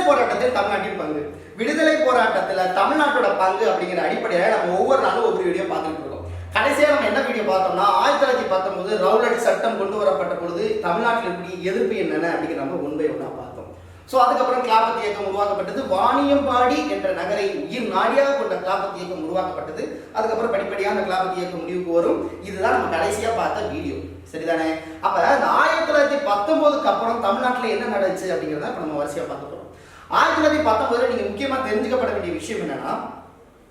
போராட்டத்தில் தமிழ்நாட்டின் பங்கு. விடுதலை போராட்டத்தில் தமிழ்நாட்டோட பங்கு அப்படிங்கிற அடிப்படையில் நம்ம ஒவ்வொரு நாளும் ஒவ்வொரு வீடியோ பார்த்துட்டு இருக்கோம். கடைசியாக நம்ம என்ன வீடியோ பார்த்தோம்னா 1919 ரவுலட் சட்டம் கொண்டு வரப்பட்ட பொழுது தமிழ்நாட்டில் இருக்கக்கூடிய எதிர்ப்பு என்னென்ன அப்படிங்கிற நம்ம ஒன்பை ஒன்றா பார்த்தோம். ஸோ அதுக்கப்புறம் கிளாபத் இயக்கம் உருவாக்கப்பட்டது. வாணியம்பாடி என்ற நகரை உயிர் நாடியாக கொண்ட கிளாபத் இயக்கம் உருவாக்கப்பட்டது. அதுக்கப்புறம் படிப்படியாக அந்த கிளாபத் இயக்கம் முடிவுக்கு வரும். இதுதான் நம்ம கடைசியாக பார்த்த வீடியோ, சரிதானே? அப்ப இந்த 1919க்கு அப்புறம் தமிழ்நாட்டில் என்ன நடந்துச்சு அப்படிங்கிறத இப்போ நம்ம வரிசையாக பார்க்க போகிறோம். 1919 நீங்க முக்கியமா தெரிஞ்சுக்கப்பட வேண்டிய விஷயம் என்னன்னா,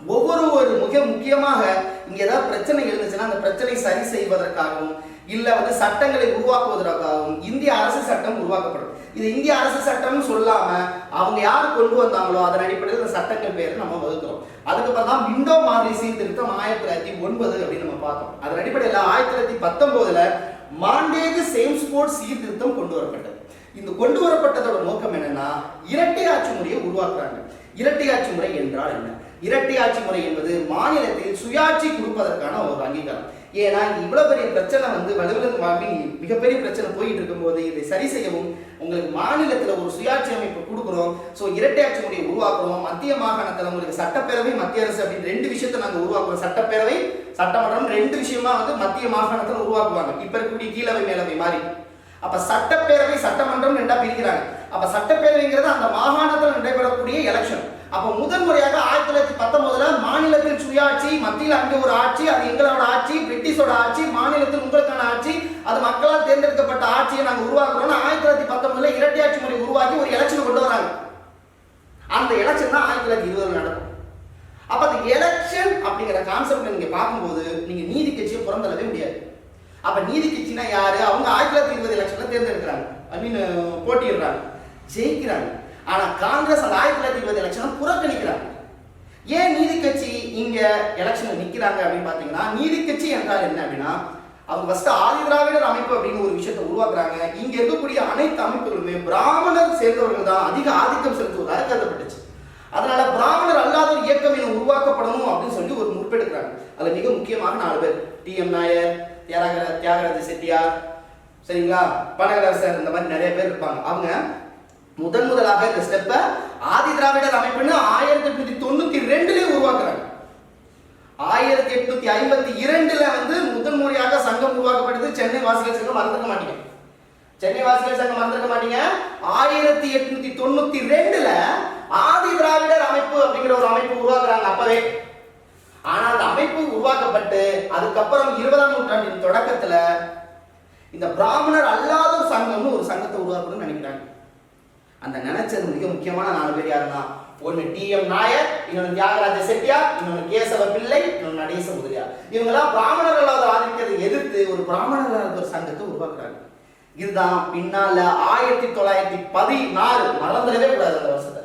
ஒவ்வொரு மிக முக்கியமாக இங்க ஏதாவது பிரச்சனை இருந்துச்சுன்னா அந்த பிரச்சனை சரி செய்வதற்காகவும் இல்ல வந்து சட்டங்களை உருவாக்குவதற்காகவும் இந்திய அரசு சட்டம் உருவாக்கப்படும். இது இந்திய அரசு சட்டம்னு சொல்லாம அவங்க யார் கொண்டு வந்தாங்களோ அதன் அடிப்படையில் இந்த சட்டங்கள் பேரை நம்ம வகுக்கிறோம். அதுக்கப்புறம் தான் விண்டோ மார்லி சீர்திருத்தம் 1909 அப்படின்னு நம்ம பார்த்தோம். அதன் அடிப்படையில் 1919 மாண்டேகு சேம்ஸ்போர்ட் சீர்திருத்தம் கொண்டு வரப்பட்டது. இந்த கொண்டு வரப்பட்டதோட நோக்கம் என்னன்னா, இரட்டை ஆட்சி முறையை உருவாக்குறாங்க. இரட்டை ஆட்சி முறை என்றால் என்ன? இரட்டை ஆட்சி முறை என்பது மாநிலத்தில் சுயாட்சி கொடுப்பதற்கான ஒரு அங்கீகாரம். ஏன்னா இவ்வளவு பெரிய பிரச்சனை வந்து வலுவிழந்து மிகப்பெரிய பிரச்சனை போயிட்டு இருக்கும்போது இதை சரி செய்யவும் உங்களுக்கு மாநிலத்தில் ஒரு சுயாட்சி அமைப்பு கொடுக்குறோம். ஸோ இரட்டை ஆட்சி முறையை உருவாக்குறோம். மத்திய மாகாணத்தில் உங்களுக்கு சட்டப்பேரவை மத்திய அரசு அப்படின்னு ரெண்டு விஷயத்தை நாங்கள் உருவாக்குறோம். சட்டப்பேரவை சட்டமன்றம் ரெண்டு விஷயமா வந்து மத்திய மாகாணத்தில் உருவாக்குவாங்க. இப்ப இருக்கக்கூடிய கீழவை மேலவை மாதிரி. அப்ப சட்டப்பேரவை சட்டமன்றம் ரெண்டா பிரிக்கிறாங்க. அப்ப சட்டப்பேரவைங்கிறது அந்த மாகாணத்தில் நடைபெறக்கூடிய எலெக்ஷன். அப்ப முதல் முறையாக 1919 மாநிலத்தில் சுயாட்சி, மத்தியில் அங்கே ஒரு ஆட்சி, அது எங்களோட ஆட்சி, பிரிட்டிஷோட ஆட்சி, மாநிலத்தில் உங்களுக்கான ஆட்சி, அது மக்களால் தேர்ந்தெடுக்கப்பட்ட ஆட்சியை நாங்கள் உருவாக்குறோம். 1919 இரட்டை ஆட்சி முறை உருவாக்கி ஒரு எலெக்ஷன் கொண்டு வராங்க. அந்த எலெக்ஷன் தான் 1920 நடக்கும். அப்ப அந்த எலெக்ஷன் அப்படிங்கிற கான்செப்ட் நீங்க பார்க்கும்போது நீங்க நீதி கட்சியை புறந்தள்ளவே முடியாது. அப்ப நீதி கட்சினா யாரு? அவங்க 1920 எலெக்ஷன்ல தேர்ந்தெடுக்கிறாங்க, போட்டியிடுறாங்க, ஜெயிக்கிறாங்க. ஆனா காங்கிரஸ் அந்த 1920 எலெக்ஷனை புறக்கணிக்கிறாங்க. ஏன் நீதி கட்சி இங்க எலெக்ஷன்ல நிக்கிறாங்க அப்படின்னு பாத்தீங்கன்னா, நீதி கட்சி என்றால் என்ன அப்படின்னா, அவங்க ஃபர்ஸ்ட் ஆதி திராவிடர் அமைப்பு அப்படின்னு ஒரு விஷயத்தை உருவாக்குறாங்க. இங்க இருக்கக்கூடிய அனைத்து அமைப்புகளுமே பிராமணர் சேர்ந்தவர்கள் தான் அதிக ஆதிக்கம் செலுத்துவதாக கருதப்பட்டுச்சு. அதனால பிராமணர் அல்லாத ஒரு இயக்கம் இன்னும் உருவாக்கப்படணும் அப்படின்னு சொல்லி ஒரு முற்பெடுக்கிறாங்க. அதுல மிக முக்கியமாக 4 பேர், டி.எம். நாயர், தியாகராஜ செட்டியார், சரிங்களா, பனகரசர், இந்த மாதிரி நிறைய பேர் இருப்பாங்க. அவங்க முதலாக இந்த ஸ்டெப்பை ஆதி திராவிடர் அமைப்புன்னு 1892 உருவாக்குறாங்க. 1852 வந்து முதல் முறையாக சங்கம் உருவாக்கப்பட்டது. சென்னை வாசிகள் சங்கம் மறந்துக்க மாட்டீங்க. சென்னை வாசிகள் சங்கம் மறந்துக்க மாட்டீங்க. 1892 ஆதி திராவிடர் அமைப்பு அப்படிங்கிற ஒரு அமைப்பு உருவாக்குறாங்க அப்பவே. ஆனா அந்த அமைப்பு உருவாக்கப்பட்டு அதுக்கப்புறம் 20ஆம் நூற்றாண்டின் தொடக்கத்துல இந்த பிராமணர் அல்லாத ஒரு சங்கம்னு ஒரு சங்கத்தை உருவாக்கணும்னு நினைக்கிறாங்க. அந்த நினைச்சது மிக முக்கியமான 4 பேர் யாருன்னா, ஒன்னு டி.எம். நாயர், இன்னொன்னு தியாகராஜ செட்டியார், இன்னொன்னு கேசவ பிள்ளை, இன்னொன்னு நடேச முதலியார். இவங்கெல்லாம் பிராமணர் அல்லாத ஆதிக்கத்தை எதிர்த்து ஒரு பிராமணர் அல்லாத ஒரு சங்கத்தை உருவாக்குறாங்க. இதுதான் பின்னால 1916 மறந்துடவே கூடாது அந்த வருஷத்தை.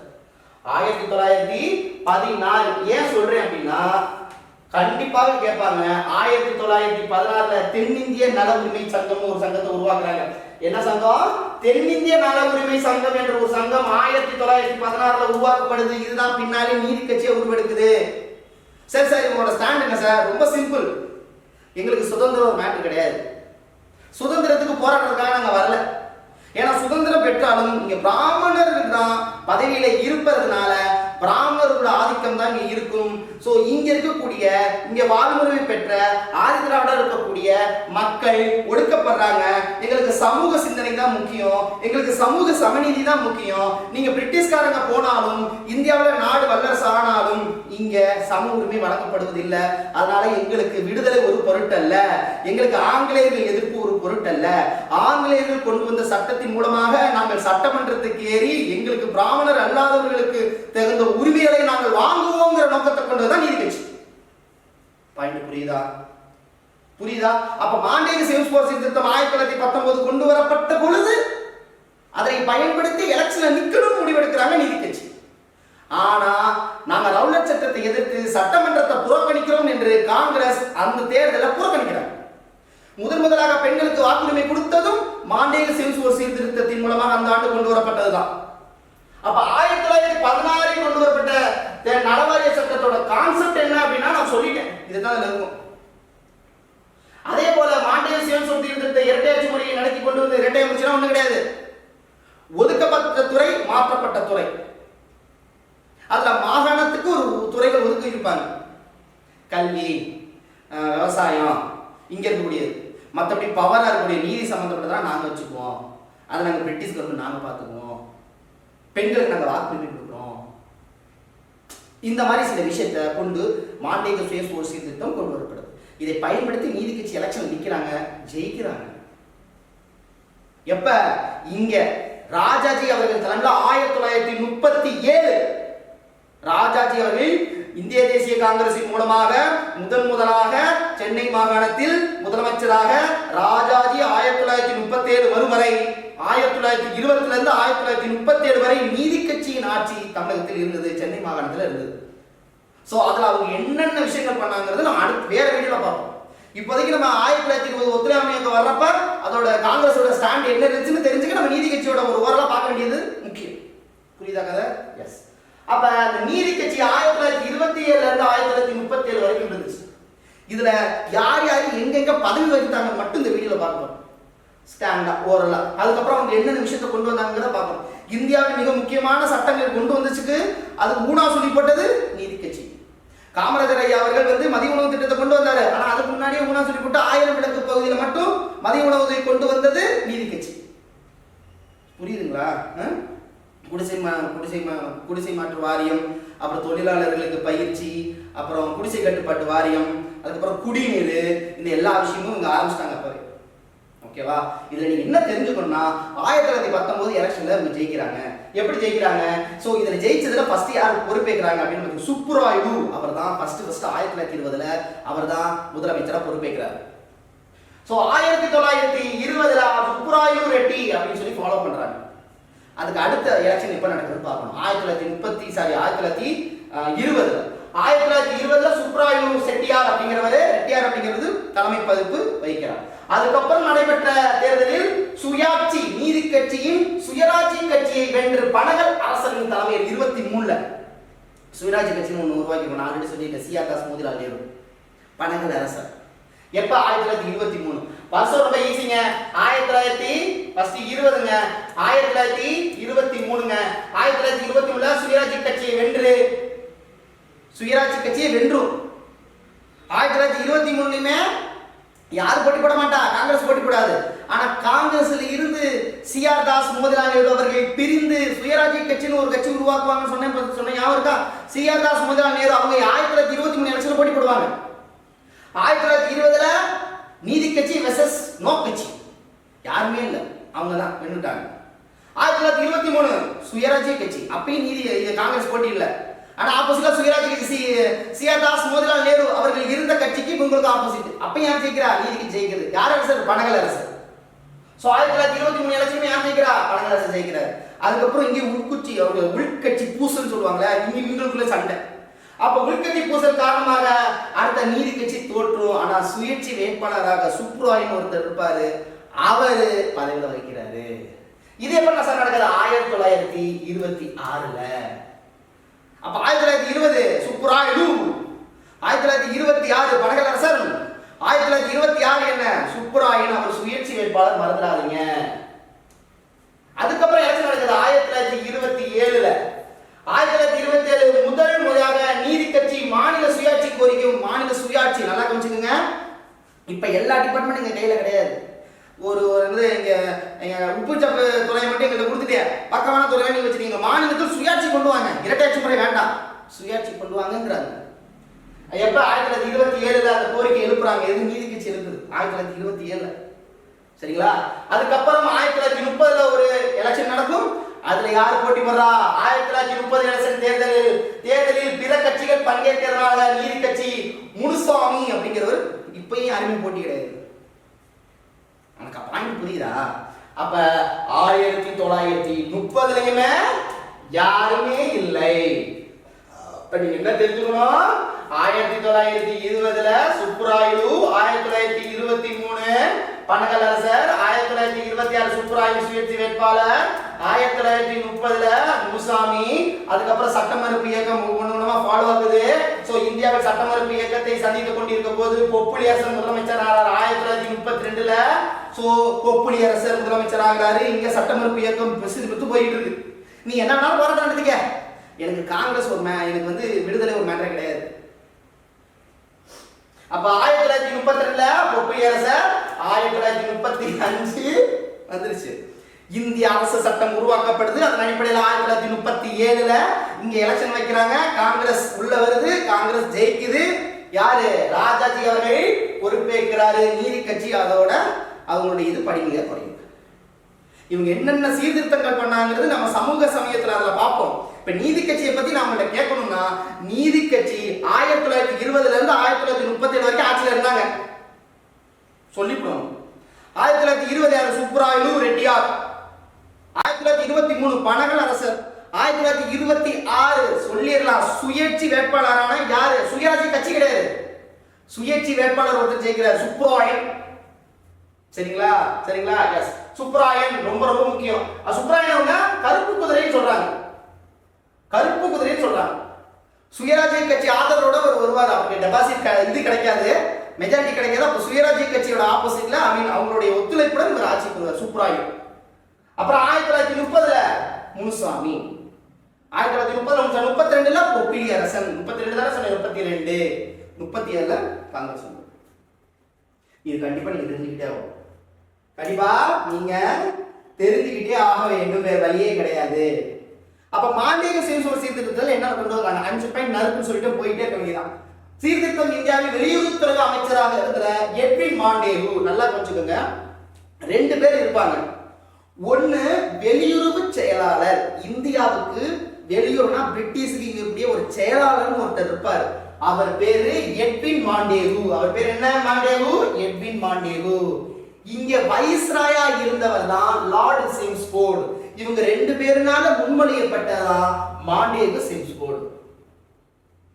1916 ஏன் சொல்றேன் அப்படின்னா, கண்டிப்பாக கேட்பாங்க. 1916 தென்னிந்திய நல உரிமை சங்கம் ஒரு சங்கத்தை உருவாக்குறாங்க. என்ன சங்கம்? தென்னிந்திய நல உரிமை சங்கம் என்ற ஒரு சங்கம் 1916 உருவாக்கப்படுது. இதுதான் பின்னாலே நீதி கட்சியை உருவெடுக்குது. சரி சார், இவங்களோட ஸ்டாண்ட் என்ன சார்? ரொம்ப சிம்பிள். எங்களுக்கு சுதந்திரம் ஒரு மேட்டர் கிடையாது. சுதந்திரத்துக்கு போராடுறதுக்காக நாங்க வரல. ஏன்னா சுதந்திரம் பெற்றாலும் இங்க பிராமணர்கள் தான் பதவியில இருப்பதனால பிராமணர்களோட ஆதிக்கம் தான் இங்க இருக்கும். சோ இங்க இருக்கக்கூடிய இங்க வாழ்முறை பெற்ற ஆதி திராவிடர் இருக்கக்கூடிய மக்கள் ஒடுக்கப்படுறாங்க. எங்களுக்கு சமூக சிந்தனை தான் முக்கியம், எங்களுக்கு சமூக சமநீதி தான் முக்கியம். நீங்க பிரிட்டிஷ்காரங்க போனாலும் இந்தியாவில் நாடு வல்லரசு ஆனாலும் இங்க சம உரிமை வழங்கப்படுவதில்லை. அதனால எங்களுக்கு விடுதலை ஒரு பொருட்டல்ல, எங்களுக்கு ஆங்கிலேயர்கள் எதிர்ப்பு ஒரு பொருட்டல்ல. ஆங்கிலேயர்கள் கொண்டு வந்த சட்டத்தின் மூலமாக நாங்கள் சட்டமன்றத்துக்கு ஏறி எங்களுக்கு பிராமணர் அல்லாதவர்களுக்கு தகுந்த உரிமைகளை நாங்கள் வாங்குவோங்கிற நோக்கத்தை கொண்டதுதான் நீதி கட்சி. பாயிண்ட் புரியுதா? அப்ப மாண்டேகு சேம்ஸ்போர்ட் சீர்திருத்தம் 1919 கொண்டு வரப்பட்ட பொழுது அதை பயன்படுத்தி எலெக்ஷன்ல நிக்கணும்னு முடிவெடுக்கிறாங்க நீதி கட்சி. ஆனா நாங்க ரவுலட் சட்டத்தை எதிர்த்து சட்டமன்றத்தை புறக்கணிக்கிறோம் என்று காங்கிரஸ் அந்த தேர்தலை புறக்கணிக்கிறாங்க. முதலாக பெண்களுக்கு வாக்குரிமை கொடுத்ததும் மாண்டேகு சேம்ஸ்போர்ட் சீர்திருத்தத்தின் மூலமாக அந்த ஆண்டு கொண்டு வரப்பட்டதுதான். அப்ப 1916 கொண்டு வரப்பட்ட நலவாரிய சட்டத்தோட கான்செப்ட் என்ன அப்படின்னா நான் சொல்லிட்டேன், இதுதான் இருக்கும். அதே போல மாண்டேகு சேம்ஸ்போர்ட் சீர்திருத்த இரட்டையாட்சி முறையை நடத்தி கொண்டு வந்து இரட்டை அமைச்சுனா ஒண்ணு கிடையாது. ஒதுக்கப்பட்ட துறை மாற்றப்பட்ட துறை. அதுல மாகாணத்துக்கு ஒரு துறைகள் ஒதுக்கி இருப்பாங்க. கல்வி, விவசாயம் இங்க இருக்கக்கூடியது. மற்றபடி பவரா இருக்கக்கூடிய நீதி சம்பந்தப்பட்டதான் நாங்க வச்சுக்குவோம். அதை நாங்க பிரிட்டிஷ் கவர்மெண்ட் நாங்க பார்த்துக்குவோம். பெண்களுக்கு நாங்க வாக்குரிமை கொடுக்குறோம். இந்த மாதிரி சில விஷயத்தை கொண்டு மாண்டேக சுய சீர்திருத்தம் கொண்டு வரப்படுது. இதை பயன்படுத்தி நீதி கட்சி எலெக்ஷன் நிற்கிறாங்க, ஜெயிக்கிறாங்க. எப்ப? இங்க ராஜாஜி அவர்கள் தலைமையில் 1937 ராஜாஜி அவர்கள் இந்திய தேசிய காங்கிரசின் மூலமாக முதலாக சென்னை மாகாணத்தில் முதலமைச்சராக ராஜாஜி 1937 வரும் வரை 1920 இருந்து 1937 வரை நீதி கட்சியின் ஆட்சி தமிழகத்தில் இருந்தது, சென்னை மாகாணத்தில் இருந்தது. சோ அதுல அவங்க என்னென்ன விஷயங்கள் பண்ணாங்கிறது நம்ம அடுத்து வேற வீடியோல பார்ப்போம். இப்போதைக்கு நம்ம 1920 ஒத்துழையாமை இயக்கம் வர்றப்ப அதோட காங்கிரஸோட ஸ்டாண்ட் என்ன இருந்துச்சுன்னு தெரிஞ்சுக்க நம்ம நீதி கட்சியோட ஒரு ஓரலா பார்க்க வேண்டியது முக்கியம். புரியுதா கதை? எஸ். அப்ப அந்த நீதி கட்சி 1927 இருந்து 1937 வரைக்கும் இருந்துச்சு. இதுல யார் யார் எங்கெங்க பதவி வகித்தாங்க மட்டும் இந்த வீடியோல பார்ப்போம். ஸ்டாண்டா ஓரலா. அதுக்கப்புறம் அவங்க என்னென்ன விஷயத்தை கொண்டு வந்தாங்கிறத பார்ப்போம். இந்தியாவில் மிக முக்கியமான சட்டங்கள் கொண்டு வந்துச்சுக்கு அது ஊனா சொல்லப்பட்டது நீதி கட்சி. காமராஜர் ஐயா அவர்கள் மதிய உணவு திட்டத்தை கொண்டு வந்தாரு. ஆனா அதுக்கு முன்னாடியே ஊனா சொல்லி போட்டு 1000 விளக்கு பகுதியில் மட்டும் மதிய உணவு கொண்டு வந்தது நீதி கட்சி. புரியுதுங்களா? குடிசை மாற்று வாரியம், அப்புறம் தொழிலாளர்களுக்கு பயிற்சி, அப்புறம் குடிசை கட்டுப்பாட்டு வாரியம், அதுக்கப்புறம் குடிநீர், இந்த எல்லா விஷயமும் இங்க ஆரம்பிச்சிட்டாங்க. அப்பவே ஓகேவா? இதுல நீங்க என்ன தெரிஞ்சுக்கணும்னா 1919 எலெக்ஷன்ல இவங்க ஜெயிக்கிறாங்க. எப்படி ஜெயிக்கிறாங்க? சோ இதுல ஜெயிச்சதுல ஃபர்ஸ்ட் யார் பொறுப்பேற்கிறாங்க அப்படின்னு சுப்புராயு அவர் தான் ஃபர்ஸ்ட் 1920 அவர் தான் முதலமைச்சரா பொறுப்பேற்கிறார். சோ 1920 சுப்புராயு ரெட்டி அப்படின்னு சொல்லி ஃபாலோ பண்றாங்க. அதுக்கு அடுத்த எலெக்ஷன் எப்ப நடக்குதுன்னு பார்க்கணும். 1920 சுப்ராயு செட்டியார் அப்படிங்கிறது தலைமை பதவி வகிக்கிறார். அதுக்கப்புறம் நடைபெற்ற தேர்தலில் சுயாட்சி நீதி கட்சியின் சுயராட்சி கட்சியை வென்று பனகல் அரசரின் தலைமையில் 23 சுயராட்சி கட்சின்னு ஒன்று உருவாக்கி ஆல்ரெடி சொல்லிட்டு சிஆர் தாஸ் மோதிலால் நேரு பனகல் அரசர். எப்ப? 1923. வருஷம் ரொம்ப ஈஸிங்க. 1920ங்க 1923ங்க 1923 சுயராட்சி கட்சியை வென்றும் 1923லுமே யாரும் போட்டி போட மாட்டா, காங்கிரஸ் போட்டி போடாது. ஆனா காங்கிரஸ்ல இருந்து சிஆர் தாஸ் மோதிலால் நேரு அவர்கள் பிரிந்து சுயராஜ்ய கட்சின்னு ஒரு கட்சி உருவாக்குவாங்கன்னு சொன்னேன் ஞாபகம் இருக்கா? சிஆர் தாஸ் மோதிலால் நேரு அவங்க 1923 எலெக்ஷன்ல போட்டி போடுவாங்க. 1920 நீதி கட்சி வெர்சஸ் நோ கட்சி யாருமே இல்லை, அவங்க தான் வென்னுட்டாங்க. 1923 சுயராஜ்ய கட்சி, அப்பயும் நீதி காங்கிரஸ் போட்டி இல்லை. ஆனா ஆப்போசிட்டா சுயராஜ்ய கட்சி சிஆர் தாஸ் மோதிலால் நேரு அவர்கள் இருந்த கட்சிக்கு இவங்களுக்கு ஆப்போசிட். அப்பயும் யார் ஜெயிக்கிறா? நீதிக்கு ஜெயிக்கிறது. யார் அரசர்? பனகல் அரசர். சோ 1923 எலெக்ஷன் யார் ஜெயிக்கிறா? பனகல் அரசர் ஜெயிக்கிறார். அதுக்கப்புறம் இங்கே உள்கட்சி பூசல் சொல்லுவாங்களே, இவங்களுக்குள்ள சண்டை. அப்ப உள்கட்சி பூசல் காரணமாக அடுத்த நீதி கட்சி தோற்றும். ஆனா சுயேட்சை வேட்பாளராக சுப்ராயன் ஒருத்தர் இருப்பாரு, அவரு பதவியில் வைக்கிறாரு. இது எப்ப சார் நடக்குது? 1926. அப்ப 1920 சுப்ராயு, 1926 பனகல் அரசர், 1926 என்ன சுப்ராயன் அவர் சுயேட்சை வேட்பாளர், மறந்துடாதீங்க. அதுக்கப்புறம் எலெக்ஷன் நடக்குது 1927. 1927 முதல் முறையாக நீதி கட்சி மாநில சுயாட்சி கோரிக்கை, மாநில சுயாட்சி நல்லா கவனிச்சுக்கோங்க. இப்ப எல்லா டிபார்ட்மெண்ட் எங்க கையில கிடையாது. ஒரு இங்க உப்பு சப்பு துறையை மட்டும் எங்களுக்கு கொடுத்துட்டே பக்கமான துறையை நீங்க வச்சுட்டீங்க. மாநிலத்தில் சுயாட்சி கொண்டு வாங்க, இரட்டாட்சி முறை வேண்டாம், சுயாட்சி கொண்டு வாங்கிறாங்க. எப்ப? 1927 அந்த கோரிக்கை எழுப்புறாங்க. எது? நீதி கட்சி எழுப்புது 1927. சரிங்களா? அதுக்கப்புறம் 1930 ஒரு எலெக்ஷன் நடக்கும். அதுல யார் போட்டி போடுறா? 1930 எலெக்ஷன் தேர்தலில் பிற கட்சிகள் பங்கேற்றதனால நீதி கட்சி முனுசாமி அப்படிங்கிறவர் இப்பயும் யாருமே போட்டி கிடையாது. எனக்கு பாயிண்ட் புரியுதா? அப்ப 1930 யாருமே இல்லை. இப்ப நீங்க என்ன தெரிஞ்சுக்கணும்? 1920 சுப்ராயு, 1923 பனகல் அரசர், 1926 சுப்ராயு சுயேட்சை வேட்பாளர், 1930 முனுசாமி. அதுக்கப்புறம் சட்ட மறுப்பு இயக்கம் ஒவ்வொன்றுமா ஃபாலோ ஆகுது. சோ இந்தியாவில் சட்ட மறுப்பு இயக்கத்தை சந்தித்துக் கொண்டிருக்கும் போது பொப்புளி அரசர் முதலமைச்சர் ஆகிறார் 1932. சோ பொப்புளி அரசர் முதலமைச்சர் ஆகிறாரு. இங்க சட்ட மறுப்பு இயக்கம் பெத்து போயிட்டு இருக்கு. நீ என்ன போராட்டம் நடத்திக்க, எனக்கு காங்கிரஸ் எனக்கு வந்து விடுதலை ஒரு மேட்டரே கிடையாது. அப்ப 1932 பொற்பிலி அரசர் 1935 வந்துருச்சு. இந்திய அரசு சட்டம் உருவாக்கப்படுது. அதன் அடிப்படையில் 1937 இங்க எலெக்ஷன் வைக்கிறாங்க. காங்கிரஸ் உள்ள வருது, காங்கிரஸ் ஜெயிக்குது. யாரு? ராஜாஜி அவர்கள் பொறுப்பேற்கிறாரு. நீதி கட்சி அதோட அவங்களுடைய இது படிநிலையா குறையும். இவங்க என்னென்ன சீர்திருத்தங்கள் பண்ணாங்கிறது நம்ம சமூக சமயத்துல அதுல பார்ப்போம். இப்ப நீதி கட்சியை பத்தி நாம கேட்கணும்னா, நீதி கட்சி 1920 இருந்து 1937 வரைக்கும் ஆட்சியில இருந்தாங்க. சொல்லிவிடும். 1920 யாரு? சுப்புராயலு ரெட்டியார். 1923 பனகல் அரசர். 1926 சொல்லிடலாம் சுயேட்சி வேட்பாளரான யாரு? சுயராஜ்ய கட்சி கிடையாது, சுயேட்சி வேட்பாளர் ஒருத்தர் ஜெயிக்கிறார், சுப்புராயன். சரிங்களா? சரிங்களா? எஸ், சுப்புராயன் ரொம்ப ரொம்ப முக்கியம். சுப்புராயன் அவங்க கருப்பு குதிரைன்னு சொல்றாங்க, கருப்பு குதிரைன்னு சொல்றாங்க. சுயராஜ்ய கட்சி ஆதரவோட ஒரு வருவார். அவருக்கு டெபாசிட் இது கிடைக்காது, மெஜாரிட்டி கிடைக்காது. அப்ப சுயராஜ்ய கட்சியோட ஆப்போசிட்ல அவங்களுடைய ஒத்துழைப்புடன் இவர் ஆட்சிக்கு வருவார், சுப்புராயன். அப்புறம் 1930 முனுசாமி. 1930 32 பொற்பிலி அரசன். 32 தானே சொன்னேன், 32 37 காங்கிரஸ். இது கண்டிப்பா நீங்க தெரிஞ்சுக்கிட்டே ஆகும். கண்டிப்பா நீங்க தெரிஞ்சுக்கிட்டே ஆக வேண்டும், வேற வழியே கிடையாது. அப்ப மாண்டேக சீர்திருத்த சீர்திருத்தத்தில் என்ன கொண்டு வந்தாங்க? 5 பாயிண்ட் நறுக்குன்னு சொல்லிட்டு போயிட்டே இருக்க வேண்டியதான். சீர்திருத்தம் இந்தியாவில் வெளியுறவுத்துறை அமைச்சராக இருக்கிற எட்வின் மாண்டேகு. நல்லா கொஞ்சுக்கோங்க, 2 பேர் இருப்பாங்க. ஒன்னு வெளியுறவு செயலாளர். இந்தியாவுக்கு வெளியுறவுனா பிரிட்டிஷுக்கு இருக்கக்கூடிய ஒரு செயலாளர் ஒருத்தர் இருப்பார். அவர் பேரு எட்வின் மாண்டேகு. அவர் பேர் என்ன? மாண்டேகு, எட்வின் மாண்டேகு. இங்க வைஸ்ராயா இருந்தவர் தான் லார்ட் சிம்ஸ்போர்ட். இவங்க 2 பேருனால முன்மொழியப்பட்டதான் மாண்டேகு சிம்ஸ்போர்ட்.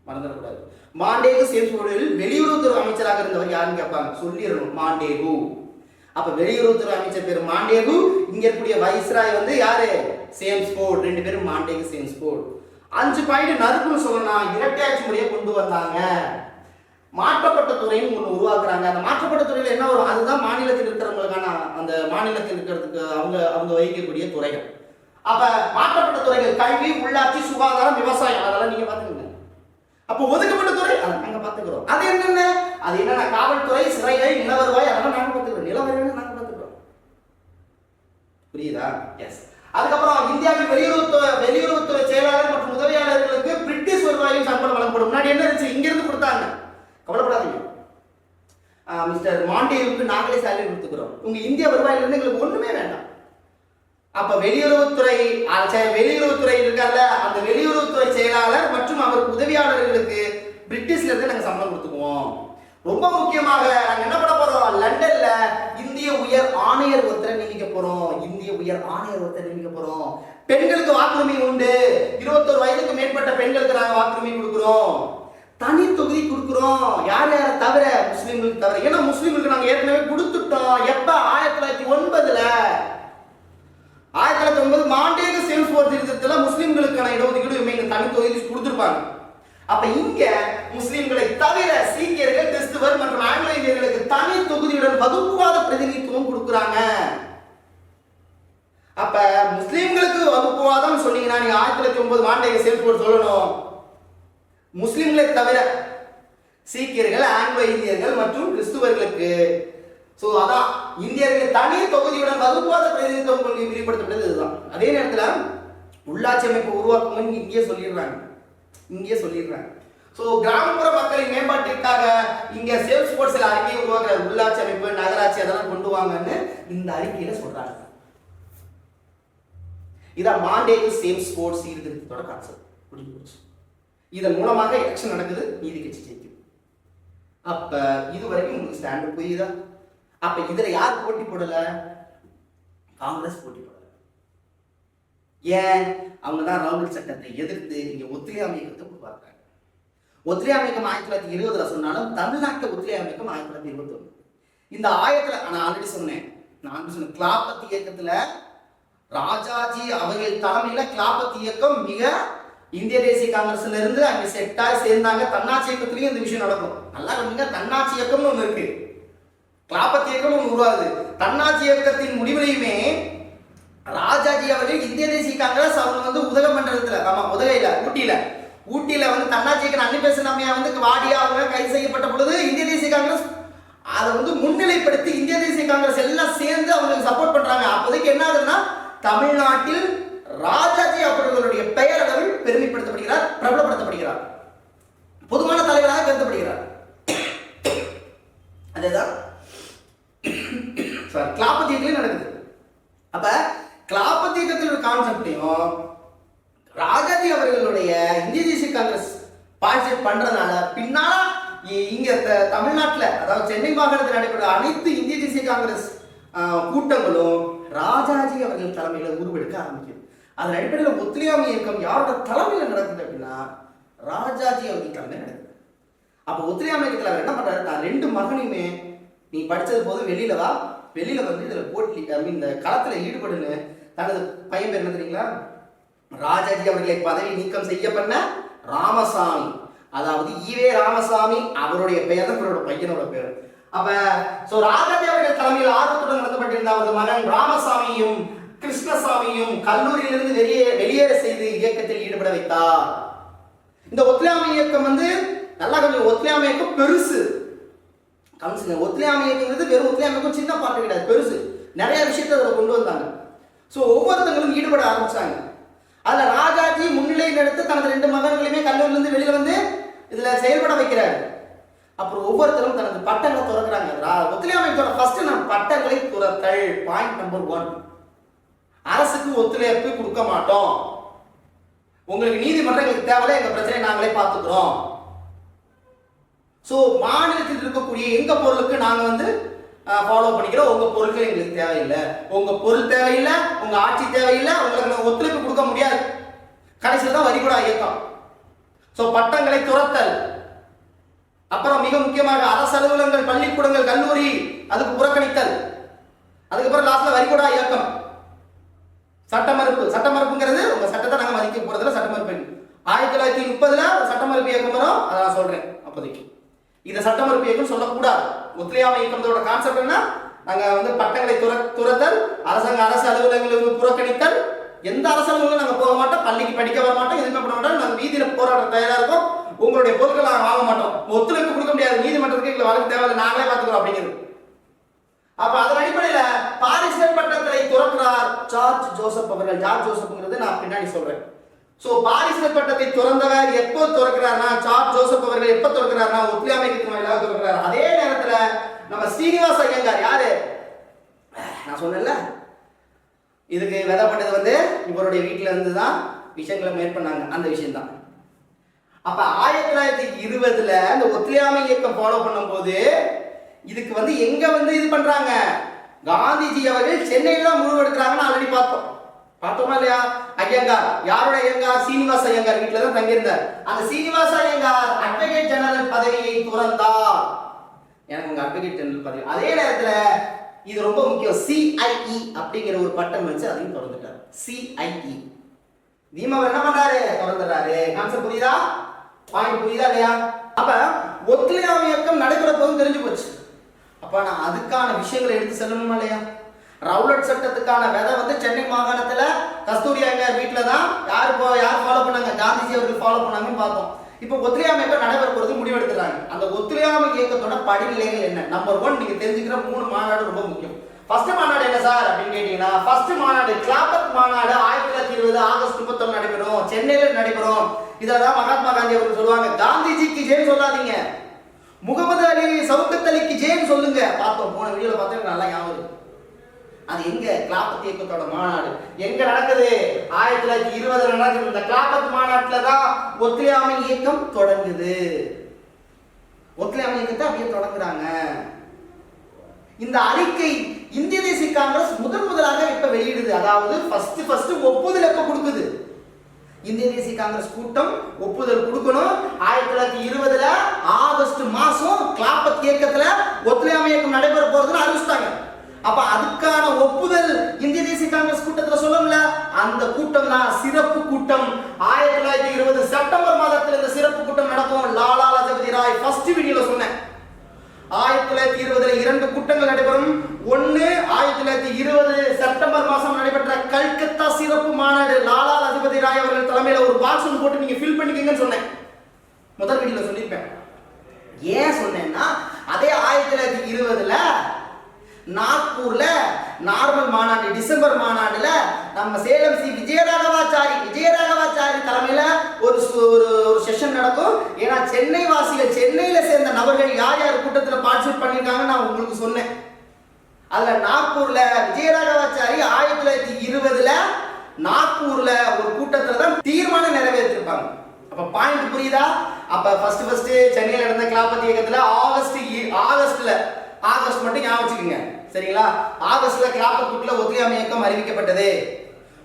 மறந்துடக்கூடாது. மாண்டேகு சிம்ஸ்போர்டில் வெளியுறவுத்துறை அமைச்சராக இருந்தவர் யாருன்னு கேட்பாங்க, சொல்லிடணும், மாண்டேகு. அப்ப வெளியுறவுத்துறை அமைச்சர் பேர் மாண்டேகு. இங்க இருக்கக்கூடிய வைஸ்ராய் வந்து யாரு? சேம்ஸ்போர்ட். 2 பேரும் மாண்டேகு சேம்ஸ்போர்ட். 5 பாயிண்ட் நறுக்குன்னு சொல்லணும். இரட்டையாட்சி முறையை கொண்டு வந்தாங்க. மாற்றப்பட்ட துறைன்னு ஒன்று உருவாக்குறாங்க. அந்த மாற்றப்பட்ட துறையில் என்ன வரும்? அதுதான் மாநிலத்தில் இருக்கிறவங்களுக்கான அந்த மாநிலத்தில் இருக்கிறதுக்கு அவங்க வகிக்கக்கூடிய துறைகள். அப்ப மாற்றப்பட்ட துறைகள் கல்வி, உள்ளாட்சி, சுகாதாரம், விவசாயம், அதெல்லாம் நீங்க பாத்துக்கோங்க. அப்போ ஒதுக்கப்பட்ட துறை அதை நாங்க பாத்துக்கிறோம். அது என்னென்ன? அது என்னன்னா காவல்துறை, சிறைகள், நில வருவாய், அதெல்லாம் நாங்க பாத்துக்கிறோம். நில வருவாய் நாங்க பாத்துக்கிறோம். புரியுதா? எஸ். அதுக்கப்புறம் இந்தியாவில் வெளியுறவுத்துறை செயலாளர் மற்றும் உதவியாளர்களுக்கு பிரிட்டிஷ் வருவாயும் சம்பளம் வழங்கப்படும். முன்னாடி என்ன இருந்துச்சு? இங்க இருந்து கொடுத்தாங்க. கவலைப்படாதீங்க, மிஸ்டர் மாண்டேகுக்கு நாங்களே சேலரி கொடுத்துக்கிறோம். உங்க இந்திய வருவாயில இருந்து எங்களுக்கு ஒண்ணுமே வேண்டாம். அப்ப வெளியுறவுத்துறை இருக்கார்ல, அந்த வெளியுறவுத்துறை செயலாளர் மற்றும் அவருக்கு உதவியாளர்களுக்கு பிரிட்டிஷ்ல இருந்து நாங்க சம்பளம் கொடுத்துக்குவோம். ரொம்ப முக்கியமாக நாங்க என்ன பண்ண போறோம்? லண்டன்ல இந்திய உயர் ஆணையர் ஒருத்தரை நியமிக்க போறோம். பெண்களுக்கு வாக்குரிமை உண்டு. 21 வயதுக்கு மேற்பட்ட பெண்களுக்கு நாங்க வாக்குரிமை கொடுக்கிறோம். தனி தொகுதி கொடுக்கிறோம். யார் யாரை தவிர? முஸ்லிம்களுக்கு தவிர. ஏன்னா முஸ்லிம்களுக்கு நாங்க ஏற்கனவே கொடுத்துட்டோம். எப்ப? 1909 மாண்டேகு சேம்ஸ்போர்ட் திருத்தத்துல முஸ்லிம்களுக்கான இடஒதுக்கீடு தனி தொகுதி கொடுத்திருப்பாங்க. அப்ப இங்க முஸ்லிம்களை தவிர சீக்கியர்கள், கிறிஸ்துவர் மற்றும் ஆங்கில இந்தியர்களுக்கு தனி தொகுதியுடன் வகுப்புவாத பிரதிநிதித்துவம் கொடுக்குறாங்க. அப்ப முஸ்லிம்களுக்கு வகுப்புவாதம் சொன்னீங்கன்னா நீங்க 1909 மாண்டேகு சேம்ஸ்போர்ட் சொல்லணும். முஸ்லிம்களை தவிர சீக்கியர்கள், ஆங்கில இந்தியர்கள் மற்றும் கிறிஸ்துவர்களுக்கு அதான் இந்தியர்கள் தனி தொகுதியுடன் வகுப்புவாத பிரதிநிதித்துவம் கொள்கை விரிவுபடுத்தப்பட்டது. இதுதான். அதே நேரத்தில் உள்ளாட்சி அமைப்பு உருவாக்கும் இங்கேயே சொல்லிடுறாங்க. கிராமப்புற மக்களின் மேம்பாட்டிற்காக இங்க சேல்ஸ்போர்ட் சில அறிக்கையை உருவாக்குற உள்ளாட்சி அமைப்பு, நகராட்சி அதெல்லாம் கொண்டு வாங்கன்னு இந்த அறிக்கையில சொல்றாங்க. இதான் மாண்டேகு சேம்ஸ்போர்ட் சீர்திருத்தத்தோட கான்செப்ட். முடிஞ்சு போச்சு. இதன் மூலமாக எலெக்ஷன் நடக்குது, நீதி கட்சி ஜெயிக்கும். அப்ப இதுவரைக்கும் உங்களுக்கு ஸ்டாண்ட் புரியுதா? அப்ப இதுல யார் போட்டி போடல? காங்கிரஸ் போட்டி போடல. ஏன்? அவங்க தான் ரவுலட் சட்டத்தை எதிர்த்து இங்க ஒத்துழையாமை இயக்கத்தை உருவாக்குறாங்க. ஒத்துழையாமை இயக்கம் 1920 சொன்னாலும் தமிழ்நாட்டில் ஒத்துழையாமை இயக்கம் 1921. இந்த நான் ஆல்ரெடி சொன்னேன், கிலாபத் இயக்கத்துல ராஜாஜி அவர்கள் தலைமையில கிலாபத் இயக்கம் மிக இந்திய தேசிய காங்கிரஸ்ல இருந்து அங்க செட்டா சேர்ந்தாங்க. தன்னாட்சி இயக்கத்திலையும் இந்த விஷயம் நடக்கும். நல்லா கவனிங்க, தன்னாட்சி இயக்கம்னு ஒண்ணு இருக்கு, கிலாபத் இயக்கம் ஒண்ணு உருவாது. தன்னாட்சி இயக்கத்தின் முடிவிலையுமே ராஜாஜி அவர்கள் இந்திய தேசிய காங்கிரஸ் அவங்க வந்து உதகமண்டலத்துல, ஆமா உதகையில, ஊட்டியில வந்து தன்னாட்சிக்கு அன்னி பெசன்ட் அம்மையா வந்து வாடியா அவங்க கைது செய்யப்பட்ட பொழுது இந்திய தேசிய காங்கிரஸ் அதை வந்து முன்னிலைப்படுத்தி இந்திய தேசிய காங்கிரஸ் எல்லாம் சேர்ந்து அவங்களுக்கு சப்போர்ட் பண்றாங்க. அப்போதைக்கு என்ன ஆகுதுன்னா தமிழ்நாட்டில் ராஜாஜி அவர்களுடைய பெயரளவில் பெருமைப்படுத்தப்படுகிறார், பிரபலப்படுத்தப்படுகிறார், பொதுவான தலைவராக கருதப்படுகிறார். அதேதான் கிளாபத் இயக்கத்திலும் நடக்குது. அப்ப கிளாபத் இயக்கத்தில் ஒரு கான்செப்டையும் ராஜாஜி அவர்களுடைய இந்திய தேசிய காங்கிரஸ் பார்ட்டிசிபேட் பண்றதுனால பின்னால இங்க தமிழ்நாட்டில், அதாவது சென்னை மாகாணத்தில் நடைபெற்ற அனைத்து இந்திய தேசிய காங்கிரஸ் கூட்டங்களும் ராஜாஜி அவர்கள் தலைமையில் உருவெடுக்க ஆரம்பிக்குது. அதன் அடிப்படையில் ஒத்துழையாமை இயக்கம் யாரோட தலைமையில் நடக்குது அப்படின்னா ராஜாஜி அவர்கள் தலைமையில் நடக்குது. அப்போ ஒத்துழையாமை இயக்கத்தில் அவர் என்ன பண்றாரு, நான் 2 மகனையுமே நீ படிச்சது போது வெளியில வா, வெளியில வந்து இதுல போட்டி இந்த களத்துல ஈடுபடுன்னு தனது பையன் பேர் என்ன தெரியுங்களா, ராஜாஜி அவர்களை பதவி நீக்கம் செய்ய பண்ண ராமசாமி, அதாவது ஈவே ராமசாமி அவருடைய பெயர் தான் இவரோட பையனோட பேர். அப்ப ராஜாஜி அவர்கள் தலைமையில் ஆர்வத்துடன் நடத்தப்பட்டிருந்த அவரது மகன் ராமசாமியும் கிருஷ்ணசாமியும் கல்லூரியிலிருந்து வெளியேற செய்து இயக்கத்தில் ஈடுபட வைத்தார். இந்த ஒத்துழையாமை இயக்கம் வந்து நல்லா கொஞ்சம் ஒத்துழையாமை இயக்கம் பெருசு. ஒத்துழையாமை இயக்கங்கிறது வெறும் ஒத்துழையாமை இயக்கம் சின்ன பாட்டு கிடையாது, பெருசு. நிறைய விஷயத்தை அதில் கொண்டு வந்தாங்க. ஒவ்வொருத்தங்களும் ஈடுபட ஆரம்பிச்சாங்க. அதுல ராஜாஜி முன்னிலையில் எடுத்து தனது 2 மகன்களையுமே கல்லூரிலிருந்து வெளியில வந்து இதுல செயல்பட வைக்கிறாரு. அப்புறம் ஒவ்வொருத்தரும் தனது பட்டங்களை துறக்கிறாங்க. ஒத்துழையாமையோட ஃபர்ஸ்ட் நான் பட்டங்களை துறத்தல். பாயிண்ட் நம்பர் 1, அரசுக்கு ஒத்துழைப்பு கொடுக்க மாட்டோம், உங்களுக்கு நீதிமன்றங்களுக்கு தேவையில்லை, எங்க பிரச்சனை நாங்களே பார்த்துக்கிறோம். மாநிலத்தில் இருக்கக்கூடிய எங்க பொருளுக்கு நாங்க வந்து ஃபாலோ பண்ணிக்கிறோம், உங்க பொருட்கள் எங்களுக்கு தேவையில்லை, உங்க பொருள் தேவையில்லை, உங்க ஆட்சி தேவையில்லை, உங்களுக்கு ஒத்துழைப்பு கொடுக்க முடியாது. கடைசியில் தான் வரிகுடா இயக்கம். பட்டங்களை துரத்தல். அப்புறம் மிக முக்கியமாக அரசு அலுவலகங்கள், பள்ளிக்கூடங்கள், கல்லூரி அதுக்கு புறக்கணித்தல். அதுக்கப்புறம் லாஸ்ட்ல வரிகுடா இயக்கம். சட்ட மறுப்புங்கிறது உங்க சட்டத்தை நாங்க மதிக்க போறதுல சட்ட மறுப்பு. 1930 சட்ட மறுப்பு இயக்கம் வரும், அதை நான் சொல்றேன். அப்போதைக்கு இதை சட்ட மறுப்பு இயக்கம் சொல்லக்கூடாது. ஒத்துழையாமை இயக்கத்தோட கான்செப்ட் என்ன, நாங்க வந்து பட்டங்களை துரத்தல், அரசு அலுவலகங்களுக்கு புறக்கணித்தல், எந்த அரசு அலுவலகம் நாங்க போக மாட்டோம், பள்ளிக்கு படிக்க வர மாட்டோம், எதுவுமே பண்ண மாட்டோம், நாங்க வீதியில போராட தயாரா இருக்கோம், உங்களுடைய பொருட்களை நாங்க வாங்க மாட்டோம், ஒத்துழைப்பு கொடுக்க முடியாது, நீதிமன்றத்துக்கு எங்களுக்கு வழக்கு தேவை, நாங்களே பார்த்துக்கிறோம் அப்படிங்கிறது. அப்ப அதன் அடிப்படையில பாரிஸ்டர் பட்டத்தை துறக்கிறார் ஜார்ஜ் ஜோசப் அவர்கள். ஜார்ஜ் ஜோசப்ங்கிறது நான் பின்னாடி சொல்றேன். பாரிஸ்டர் பட்டத்தை துறந்தவர் எப்போ துறக்கிறார்னா, ஜார்ஜ் ஜோசப் அவர்கள் எப்போ துறக்கிறார்னா ஒத்துழையாமை இயக்கத்தின் வாயிலாக துறக்கிறார். அதே நேரத்துல நம்ம ஸ்ரீனிவாச ஐயங்கார் யாரு, நான் சொன்னேன்ல, இதுக்கு விதப்பட்டது வந்து இவருடைய வீட்டுல இருந்து தான் விஷயங்களை மேற்கொண்டாங்க, அந்த விஷயம் தான். அப்ப 1920 இந்த ஒத்துழையாமை இயக்கம் ஃபாலோ பண்ணும்போது இதுக்கு வந்து எங்க வந்து இது பண்றாங்க, காந்திஜி அவர்கள் சென்னையில தான் முடிவெடுக்கிறாங்கன்னு ஆல்ரெடி பார்த்தோமா இல்லையா. ஐயங்கார், யாரோட ஐயங்கார், சீனிவாச ஐயங்கார் வீட்டுல தான் தங்கியிருந்தார். அந்த சீனிவாச ஐயங்கார் அட்வொகேட் ஜெனரல் பதவியை துறந்தார். எனக்கு உங்க அட்வொகேட் ஜெனரல் பதவி. அதே நேரத்துல இது ரொம்ப முக்கியம், CIE அப்படிங்கிற ஒரு பட்டம் வச்சு அதையும் திறந்துட்டார். CIE தீமாவை என்ன பண்றாரு, திறந்துறாரு. கான்செப்ட் புரியுதா, பாயிண்ட் புரியுதா இல்லையா. அப்ப ஒத்துழையாமை இயக்கம் நடைபெற போதும் தெரிஞ்சு போச்சு. அப்ப நான் அதுக்கான விஷயங்களை எடுத்து செல்லணுமா இல்லையா. ரவுலட் சட்டத்துக்கான விதை வந்து சென்னை மாகாணத்துல கஸ்தூரி ஐயங்கார் வீட்டுல தான் யார் ஃபாலோ பண்ணாங்க, காந்திஜி அவர்கள் ஃபாலோ பண்ணாங்கன்னு பார்த்தோம். இப்போ ஒத்துழையாமை இயக்கம் நடைபெற போறது முடிவெடுக்கிறாங்க. அந்த ஒத்துழையாமை இயக்கத்தோட படிநிலைகள் என்ன, நம்பர் 1 நீங்க தெரிஞ்சுக்கிற 3 மாநாடு ரொம்ப முக்கியம். ஃபர்ஸ்ட் மாநாடு என்ன சார் அப்படின்னு கேட்டீங்கன்னா, ஃபர்ஸ்ட் மாநாடு கிளாபத் மாநாடு 1920 ஆகஸ்ட் 31 நடைபெறும், சென்னையில நடைபெறும். இதெல்லாம் மகாத்மா காந்தி அவர்கள் சொல்லுவாங்க, காந்திஜிக்கு ஜெயம் சொல்லாதீங்க, முகமது அலி சவுக்கத் அலிக்கு ஜெயம் சொல்லுங்க. பார்த்தோம், போன வீடியோல பார்த்தா நல்லா ஞாபகம். அது எங்க, கிளாபத் இயக்கத்தோட மாநாடு எங்க நடக்குது, 1920 நடக்குது. இந்த கிளாபத் மாநாட்டுல தான் ஒத்துழையாமை இயக்கம் தொடங்குது. ஒத்துழையாமை இயக்கத்தை அப்படியே தொடங்குறாங்க. இந்த அறிக்கை இந்திய தேசிய காங்கிரஸ் முதலாக இப்ப வெளியிடுது. அதாவது ஃபர்ஸ்ட் ஒப்புதல் எப்ப கொடுக்குது, இந்திய தேசிய காங்கிரஸ் கூட்டம் ஒப்புதல் கொடுக்கணும். 1920 ஆகஸ்ட் மாசம் கிளாபத் இயக்கத்துல ஒத்துழையாமை இயக்கம் நடைபெற போறதுன்னு அறிவிச்சிட்டாங்க. அப்ப அதுக்கான ஒப்புதல் இந்திய தேசிய காங்கிரஸ் கூட்டத்துல சொல்லல. அந்த கூட்டம் தான் சிறப்பு கூட்டம். 1920 செப்டம்பர் மாதத்துல இந்த சிறப்பு கூட்டம் நடக்கும். லாலா லஜபதி ராய் ஃபர்ஸ்ட் வீடியோல சொன்னேன். 1920 2 கூட்டங்கள் நடைபெறும். ஒன்னு 1920 செப்டம்பர் மாதம் நடைபெற்ற போட்டு நீங்க ஃபில் பண்ணிக்கங்கன்னு சொன்னேன். முதல் வீடியோல சொல்லியிருப்பேன். ஏன் சொன்னேன்னா அதே 1920ல நாக்பூர்ல நார்மல் மாநாடு, டிசம்பர் மாநாடுல நம்ம சேலம் சி விஜயராகவாச்சாரி தலைமையில ஒரு செஷன் நடக்கும். ஏன்னா சென்னை வாசிகள், சென்னையில சேர்ந்த நபர்கள் யார் யார் கூட்டத்தில் பார்ட்டிசிபேட் பண்ணிருக்காங்க நான் உங்களுக்கு சொன்னேன். அதுல நாக்பூர்ல விஜயராகவாச்சாரி 1920ல நாக்பூர்ல ஒரு கூட்டத்துல தான் தீர்மானம் நிறைவேற்றிருப்பாங்க. அப்ப பாயிண்ட் புரியுதா? அப்ப ஃபர்ஸ்ட் சென்னையில நடந்த கிளாபத் இயக்கத்துல ஆகஸ்ட் மட்டும் ஞாபகம் வச்சுக்கோங்க, சரிங்களா? ஆகஸ்ட்ல கிளாபத் கூட்டத்துல ஒத்துழையாமை இயக்கம் அறிவிக்கப்பட்டது.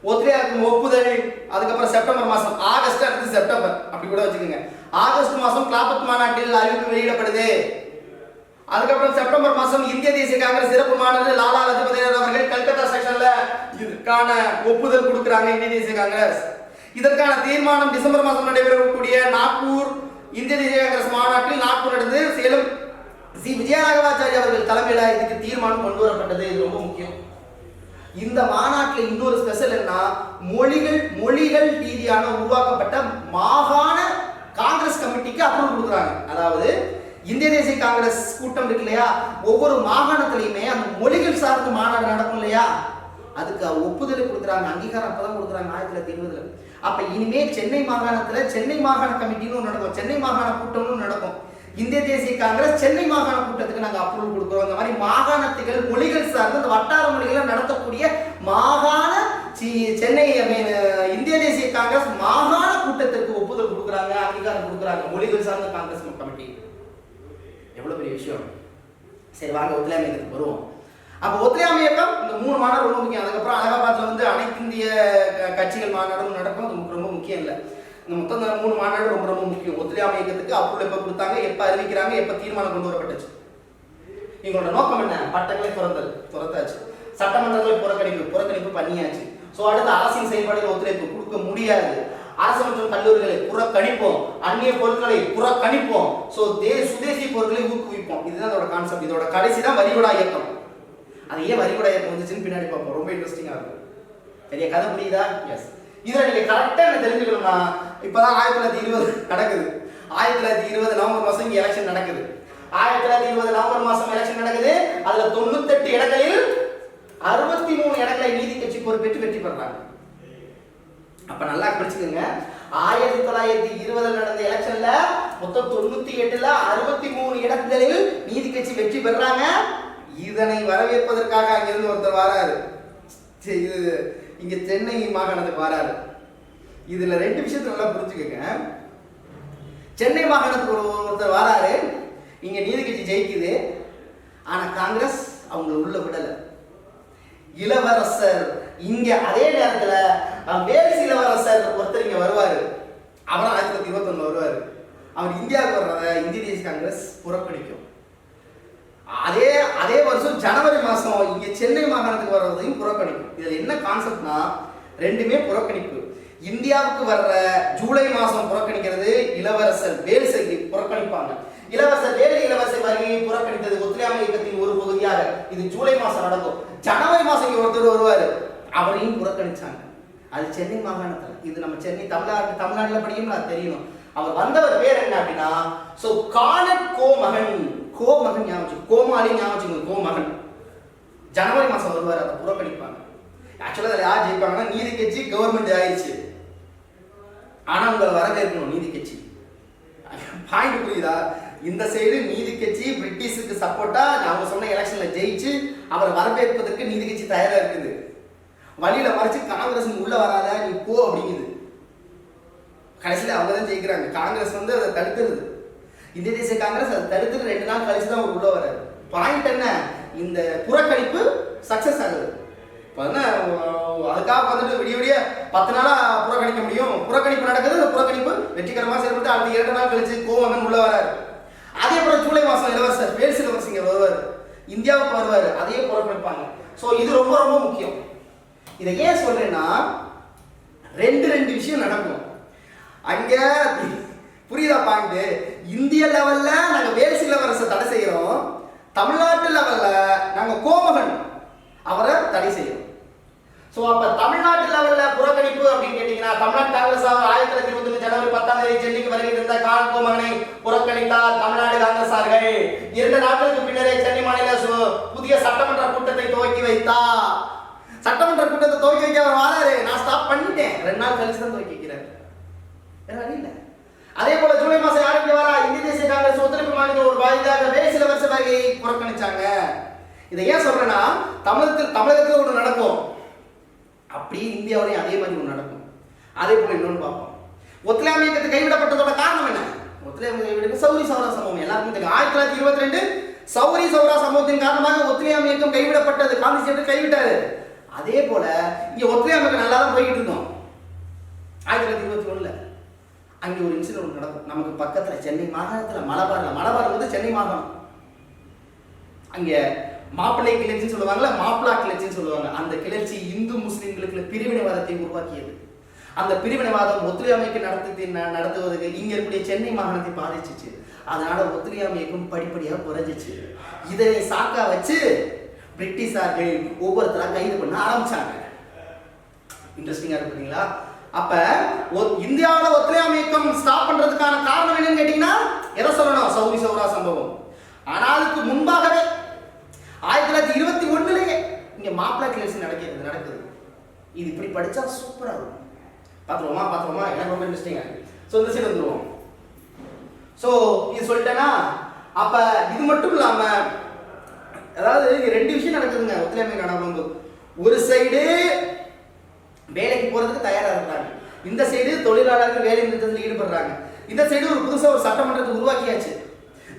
ஒத்துழையாமைக்கு ஒப்புதல் அதுக்கப்புறம் செப்டம்பர் மாசம், ஆகஸ்ட் அடுத்து செப்டம்பர் அப்படி கூட வச்சுக்கோங்க. ஆகஸ்ட் மாசம் கிளாபத் மாநாட்டில் அறிவிப்பு வெளியிடப்படுது. அதுக்கப்புறம் செப்டம்பர் மாசம் இந்திய தேசிய காங்கிரஸ் சிறப்பு மாநாடு லாலா லஜபதி ராய் அவர்கள் கல்கத்தா செக்ஷன்ல இதுக்கான ஒப்புதல் கொடுக்குறாங்க இந்திய தேசிய காங்கிரஸ். இதற்கான தீர்மானம் டிசம்பர் மாதம் நடைபெறக்கூடிய நாக்பூர் இந்திய தேசிய காங்கிரஸ் மாநாட்டில் நாக்பூர் நடந்து சேலம் சி விஜயராகவாச்சாரி அவர்கள் தலைமையில இதுக்கு தீர்மானம் கொண்டு வரப்பட்டது. இது ரொம்ப முக்கியம். இந்த மாநாட்டில் இன்னொரு ஸ்பெஷல் என்ன, மொழிகள் ரீதியான உருவாக்கப்பட்ட மாகாண காங்கிரஸ் கமிட்டிக்கு அப்ரூவல் கொடுக்குறாங்க. அதாவது இந்திய தேசிய காங்கிரஸ் கூட்டம் இருக்கு இல்லையா, ஒவ்வொரு மாகாணத்திலையுமே அந்த மொழிகள் சார்ந்த மாநாடு நடக்கும் இல்லையா, அதுக்கு ஒப்புதல் கொடுக்குறாங்க, அங்கீகாரம் அப்பதான் கொடுக்குறாங்க 1920ல. அப்ப இனிமே சென்னை மாகாணத்துல சென்னை மாகாண கமிட்டின்னு நடக்கும், சென்னை மாகாண கூட்டம்னு நடக்கும். இந்திய தேசிய காங்கிரஸ் சென்னை மாகாண கூட்டத்துக்கு நாங்க அப்ரூவல் கொடுக்குறோம். இந்த மாதிரி மாகாணத்துகள் மொழிகள் சார்ந்து அந்த வட்டார மொழிகளை நடத்தக்கூடிய மாகாண சென்னை இந்திய தேசிய காங்கிரஸ் மாகாண கூட்டத்திற்கு ஒப்புதல் கொடுக்குறாங்க, அங்கீகாரம் கொடுக்குறாங்க, மொழிகள் சார்ந்த காங்கிரஸ் கமிட்டி. எவ்வளவு பெரிய விஷயம். சரி வாங்க ஒத்துழையாமை இயக்கத்துக்கு வருவோம். அப்போ ஒத்துழையாமை இயக்கம் இந்த 3 மாநாடு ரொம்ப முக்கியம். அதுக்கப்புறம் அலகாபாத்ல அனைத்து இந்திய கட்சிகள் மாநாடும் நடக்கும், அது ரொம்ப முக்கியம் இல்லை. இந்த மொத்தம் 3 மாநாடு ரொம்ப முக்கியம். ஒத்துழையாமை இயக்கத்துக்கு அப்ரூவல் எப்ப கொடுத்தாங்க, எப்ப அறிவிக்கிறாங்க, எப்ப தீர்மானம் கொண்டு வரப்பட்டுச்சு. இவங்களோட நோக்கம் என்ன? பட்டங்களை துரத்தாச்சு, சட்டமன்றங்களை புறக்கணிப்பு பண்ணியாச்சு. ஸோ அடுத்து அரசின் செயல்பாடுகள் ஒத்துழைப்பு கொடுக்க முடியாது, அரசு மற்றும் கல்லூரிகளை புறக்கணிப்போம், அந்நிய பொருட்களை புறக்கணிப்போம், ஸோ சுதேசி பொருட்களை ஊக்குவிப்போம். இதுதான் அதோட கான்செப்ட். இதோட கடைசி தான் வரிகுடா இயக்கம். அது ஏன் வரிகுடா இயக்கம் வந்துச்சுன்னு பின்னாடி பார்ப்போம், ரொம்ப இன்ட்ரெஸ்டிங்கா இருக்கும். சரியா, கதை புரியுதா? எஸ். இதுல நீங்க கரெக்டா என்ன தெரிஞ்சுக்கணும்னா, இப்பதான் 1920 நடக்குது. 1920 நவம்பர் மாசம் இங்க எலெக்ஷன் நடக்குது. 1920 நவம்பர் மாசம் எலெக்ஷன் நடக்குது. அதுல 98 இடங்களில் 63 இடங்களை நீதி கட்சி பொறுப்பேற்று வெற்றி பெறாங்க. அப்ப நல்லா படிச்சுக்கோங்க. 1920 நடந்த எலெக்ஷன்ல மொத்தம் 98ல 63 இடங்களில் நீதி கட்சி வெற்றி பெறாங்க. இதனை வரவேற்பதற்காக அங்கிருந்து ஒருத்தர் வராரு, இது இங்க சென்னை மாகாணத்துக்கு வராரு. இதுல 2 விஷயத்தை நல்லா புரிஞ்சுக்கோங்க. சென்னை மாகாணத்துக்கு ஒருத்தர் வராரு, இங்க நீதி கட்சி ஜெயிக்குது, ஆனா காங்கிரஸ் அவங்க உள்ள விடல. இளவரசர் இங்க அதே நேரத்துல வேல்ஸ் இளவரசர் ஒருத்தர் இங்க வருவாரு, அவர் 1921 வருவாரு. அவர் இந்தியாவுக்கு வர்றத இந்திய தேசிய காங்கிரஸ் புறக்கணிக்கும். அதே வருஷம் ஜனவரி மாசம் இங்க சென்னை மாகாணத்துக்கு வர்றதையும் புறக்கணிக்கும். இதுல என்ன கான்செப்ட்னா, ரெண்டுமே புறக்கணிப்பு. இந்தியாவுக்கு வர்ற ஜூலை மாசம் புறக்கணிக்கிறது இளவரசர் வேல்ஸை புறக்கணிப்பாங்க. இளவரசர் வருகையை புறக்கணித்தது ஒத்துழையாமை இயக்கத்தின் ஒரு பகுதியாக. இது ஜூலை மாசம் நடக்கும். ஜனவரி மாசம் இங்க ஒருத்தர் வருவாரு, அவரையும் புறக்கணிச்சாங்க. அது சென்னை மாகாணத்துல. இது நம்ம சென்னை தமிழ்நாட்டுல படிக்கணும், தெரியணும். அவர் வந்தவர் பேர் என்ன அப்படின்னா, சோ கானட் கோமகன் ஞாபகம், கோமாளி ஞாபகம், கோமகன். ஜனவரி மாசம் வருவார், அதை புறக்கணிப்பாங்க. ஆக்சுவலா அதில் யார் ஜெயிப்பாங்கன்னா நீதி கட்சி கவர்மெண்ட் ஆயிடுச்சு, ஆனா உங்களை வரவேற்கணும் நீதி கட்சி. பாயிண்ட் புரியுதா? இந்த சைடு நீதி கட்சி பிரிட்டிஷுக்கு சப்போர்ட்டா அவங்க சொன்ன எலெக்ஷன்ல ஜெயிச்சு அவரை வரவேற்பதற்கு நீதி கட்சி தயாரா இருக்குது. வழியில மறைச்சு காங்கிரஸ் உள்ள வராத, நீ போ அப்படிங்குது. கடைசியில அவங்க தான் ஜெயிக்கிறாங்க. காங்கிரஸ் அதை தடுத்துருது. இந்திய தேசிய காங்கிரஸ் அதை தடுத்துட்டு 2 நாள் கழிச்சு தான் அவர் உள்ள வராரு. பாயிண்ட் என்ன, இந்த புறக்கணிப்பு சக்சஸ் ஆகுது. அதுக்காக விடிய 10 நாளா புறக்கணிக்க முடியும். புறக்கணிப்பு நடக்குது, அந்த புறக்கணிப்பு வெற்றிகரமாக செயல்பட்டு அடுத்த 2 நாள் கழிச்சு கோமகன் உள்ள வராரு. அதே போல ஜூலை மாசம் இளவரசர் வேல்ஸ் இளவரசர் இங்க வருவார், இந்தியாவுக்கு வருவாரு, அதையே புறக்கணிப்பாங்க. ஸோ இது ரொம்ப ரொம்ப முக்கியம். இதை ஏன் சொல்றேன்னா, 2 விஷயம் நடக்கும் அங்க. புரியுதா பாயிண்ட்? இந்திய லெவல்ல நாங்க வேல்ஸ் இளவரசர் தடை செய்யறோம், தமிழ்நாட்டு லெவல்ல நாங்க கோமகன் அவரை தடை செய்யறோம். ஸோ அப்ப தமிழ்நாட்டு லெவல்ல புறக்கணிப்பு அப்படின்னு கேட்டீங்கன்னா, தமிழ்நாடு காங்கிரஸ் 1925 தேதி சென்னைக்கு வருகின்ற காண்பு மகனை புறக்கணித்தார் தமிழ்நாடு காங்கிரசார்கள். 2 நாட்களுக்கு பின்னரே சென்னை மாநில புதிய சட்டமன்ற கூட்டத்தை துவக்கி வைத்தார். சட்டமன்ற கூட்டத்தை துவக்கி வைக்க அவர் வாராரு, நான் ஸ்டாப் பண்ணிட்டேன், 2 நாள் கழிச்சு தான் துவக்கி வைக்கிறார். வேற வழி இல்லை. அதே போல ஜூலை மாசம் யாருக்கு வரா, இந்திய தேசிய காங்கிரஸ் ஒத்துழைப்பு மாநில ஒரு வாயிலாகவே சில வருஷ வகையை புறக்கணிச்சாங்க. இதை ஏன் சொல்றேன்னா, தமிழகத்தில் ஒன்று நடக்கும், அப்படி இந்தியாவிலையும் அதே மாதிரி ஒன்று நடக்கும். அதே போல இன்னொன்று பார்ப்போம். ஒத்துழையாமை இயக்கத்தை கைவிடப்பட்டதோட காரணம் என்ன? ஒத்துழையாமை கைவிட சௌரி சௌரா சம்பவம் எல்லாருக்கும் தெரியும். 1922 சௌரி சௌரா சம்பவத்தின் காரணமாக ஒத்துழையாமை இயக்கம் கைவிடப்பட்டது. காங்கிரஸ் கைவிட்டாரு. அதே போல இங்க ஒத்துழையாமைக்கு நல்லா தான் போயிட்டு இருந்தோம். 1921 அங்கே ஒரு இன்சிடென்ட் நடக்கும். நமக்கு பக்கத்துல சென்னை மாகாணத்துல மலபார் வந்து சென்னை மாகாணம். அங்க மாப்பிள்ளை கிளர்ச்சின்னு சொல்லுவாங்கல்ல, மாப்பிளா கிளர்ச்சின்னு சொல்லுவாங்க. அந்த கிளர்ச்சி இந்து முஸ்லிம்களுக்கு பிரிவினைவாதத்தை உருவாக்கியது. அந்த பிரிவினைவாதம் ஒத்துழையாமைக்கு நடத்துவதற்கு இங்க இருக்கக்கூடிய சென்னை மாகாணத்தை பாதிச்சிச்சு. அதனால ஒத்துழையாமை இயக்கம் படிப்படியாக குறைஞ்சிச்சு. இதை சாக்கா வச்சு பிரிட்டிஷார்கள் ஒவ்வொருத்தரா கைது பண்ண ஆரம்பிச்சாங்க. இன்ட்ரெஸ்டிங்கா இருக்குங்களா? அப்ப இந்தியாவில் ஒத்துழையாமை இயக்கம் ஸ்டாப் பண்றதுக்கான காரணம் என்னன்னு கேட்டீங்கன்னா எதை சொல்லணும்? சௌரி சௌரா சம்பவம். ஆனால் அதுக்கு முன்பாகவே 1921 இங்க மாப்பிளா கிளர்ச்சி நடக்குது. இது இப்படி படிச்சா சூப்பரா இருக்கும். பாத்துருவோமா? எனக்கு ரொம்ப இன்ட்ரெஸ்டிங்கா இருக்கு. சோ இந்த சைடு வந்துருவோம். சோ இது சொல்லிட்டேன்னா, அப்ப இது மட்டும் இல்லாம அதாவது 2 விஷயம் நடக்குதுங்க ஒத்துழையாமை நடக்கும்போது. ஒரு சைடு வேலைக்கு போறதுக்கு தயாரா இருக்காங்க, இந்த சைடு தொழிலாளர்கள் வேலை நிறுத்தத்தில் ஈடுபடுறாங்க. இந்த சைடு ஒரு புதுசா ஒரு சட்டமன்றத்தை உருவாக்கியாச்சு.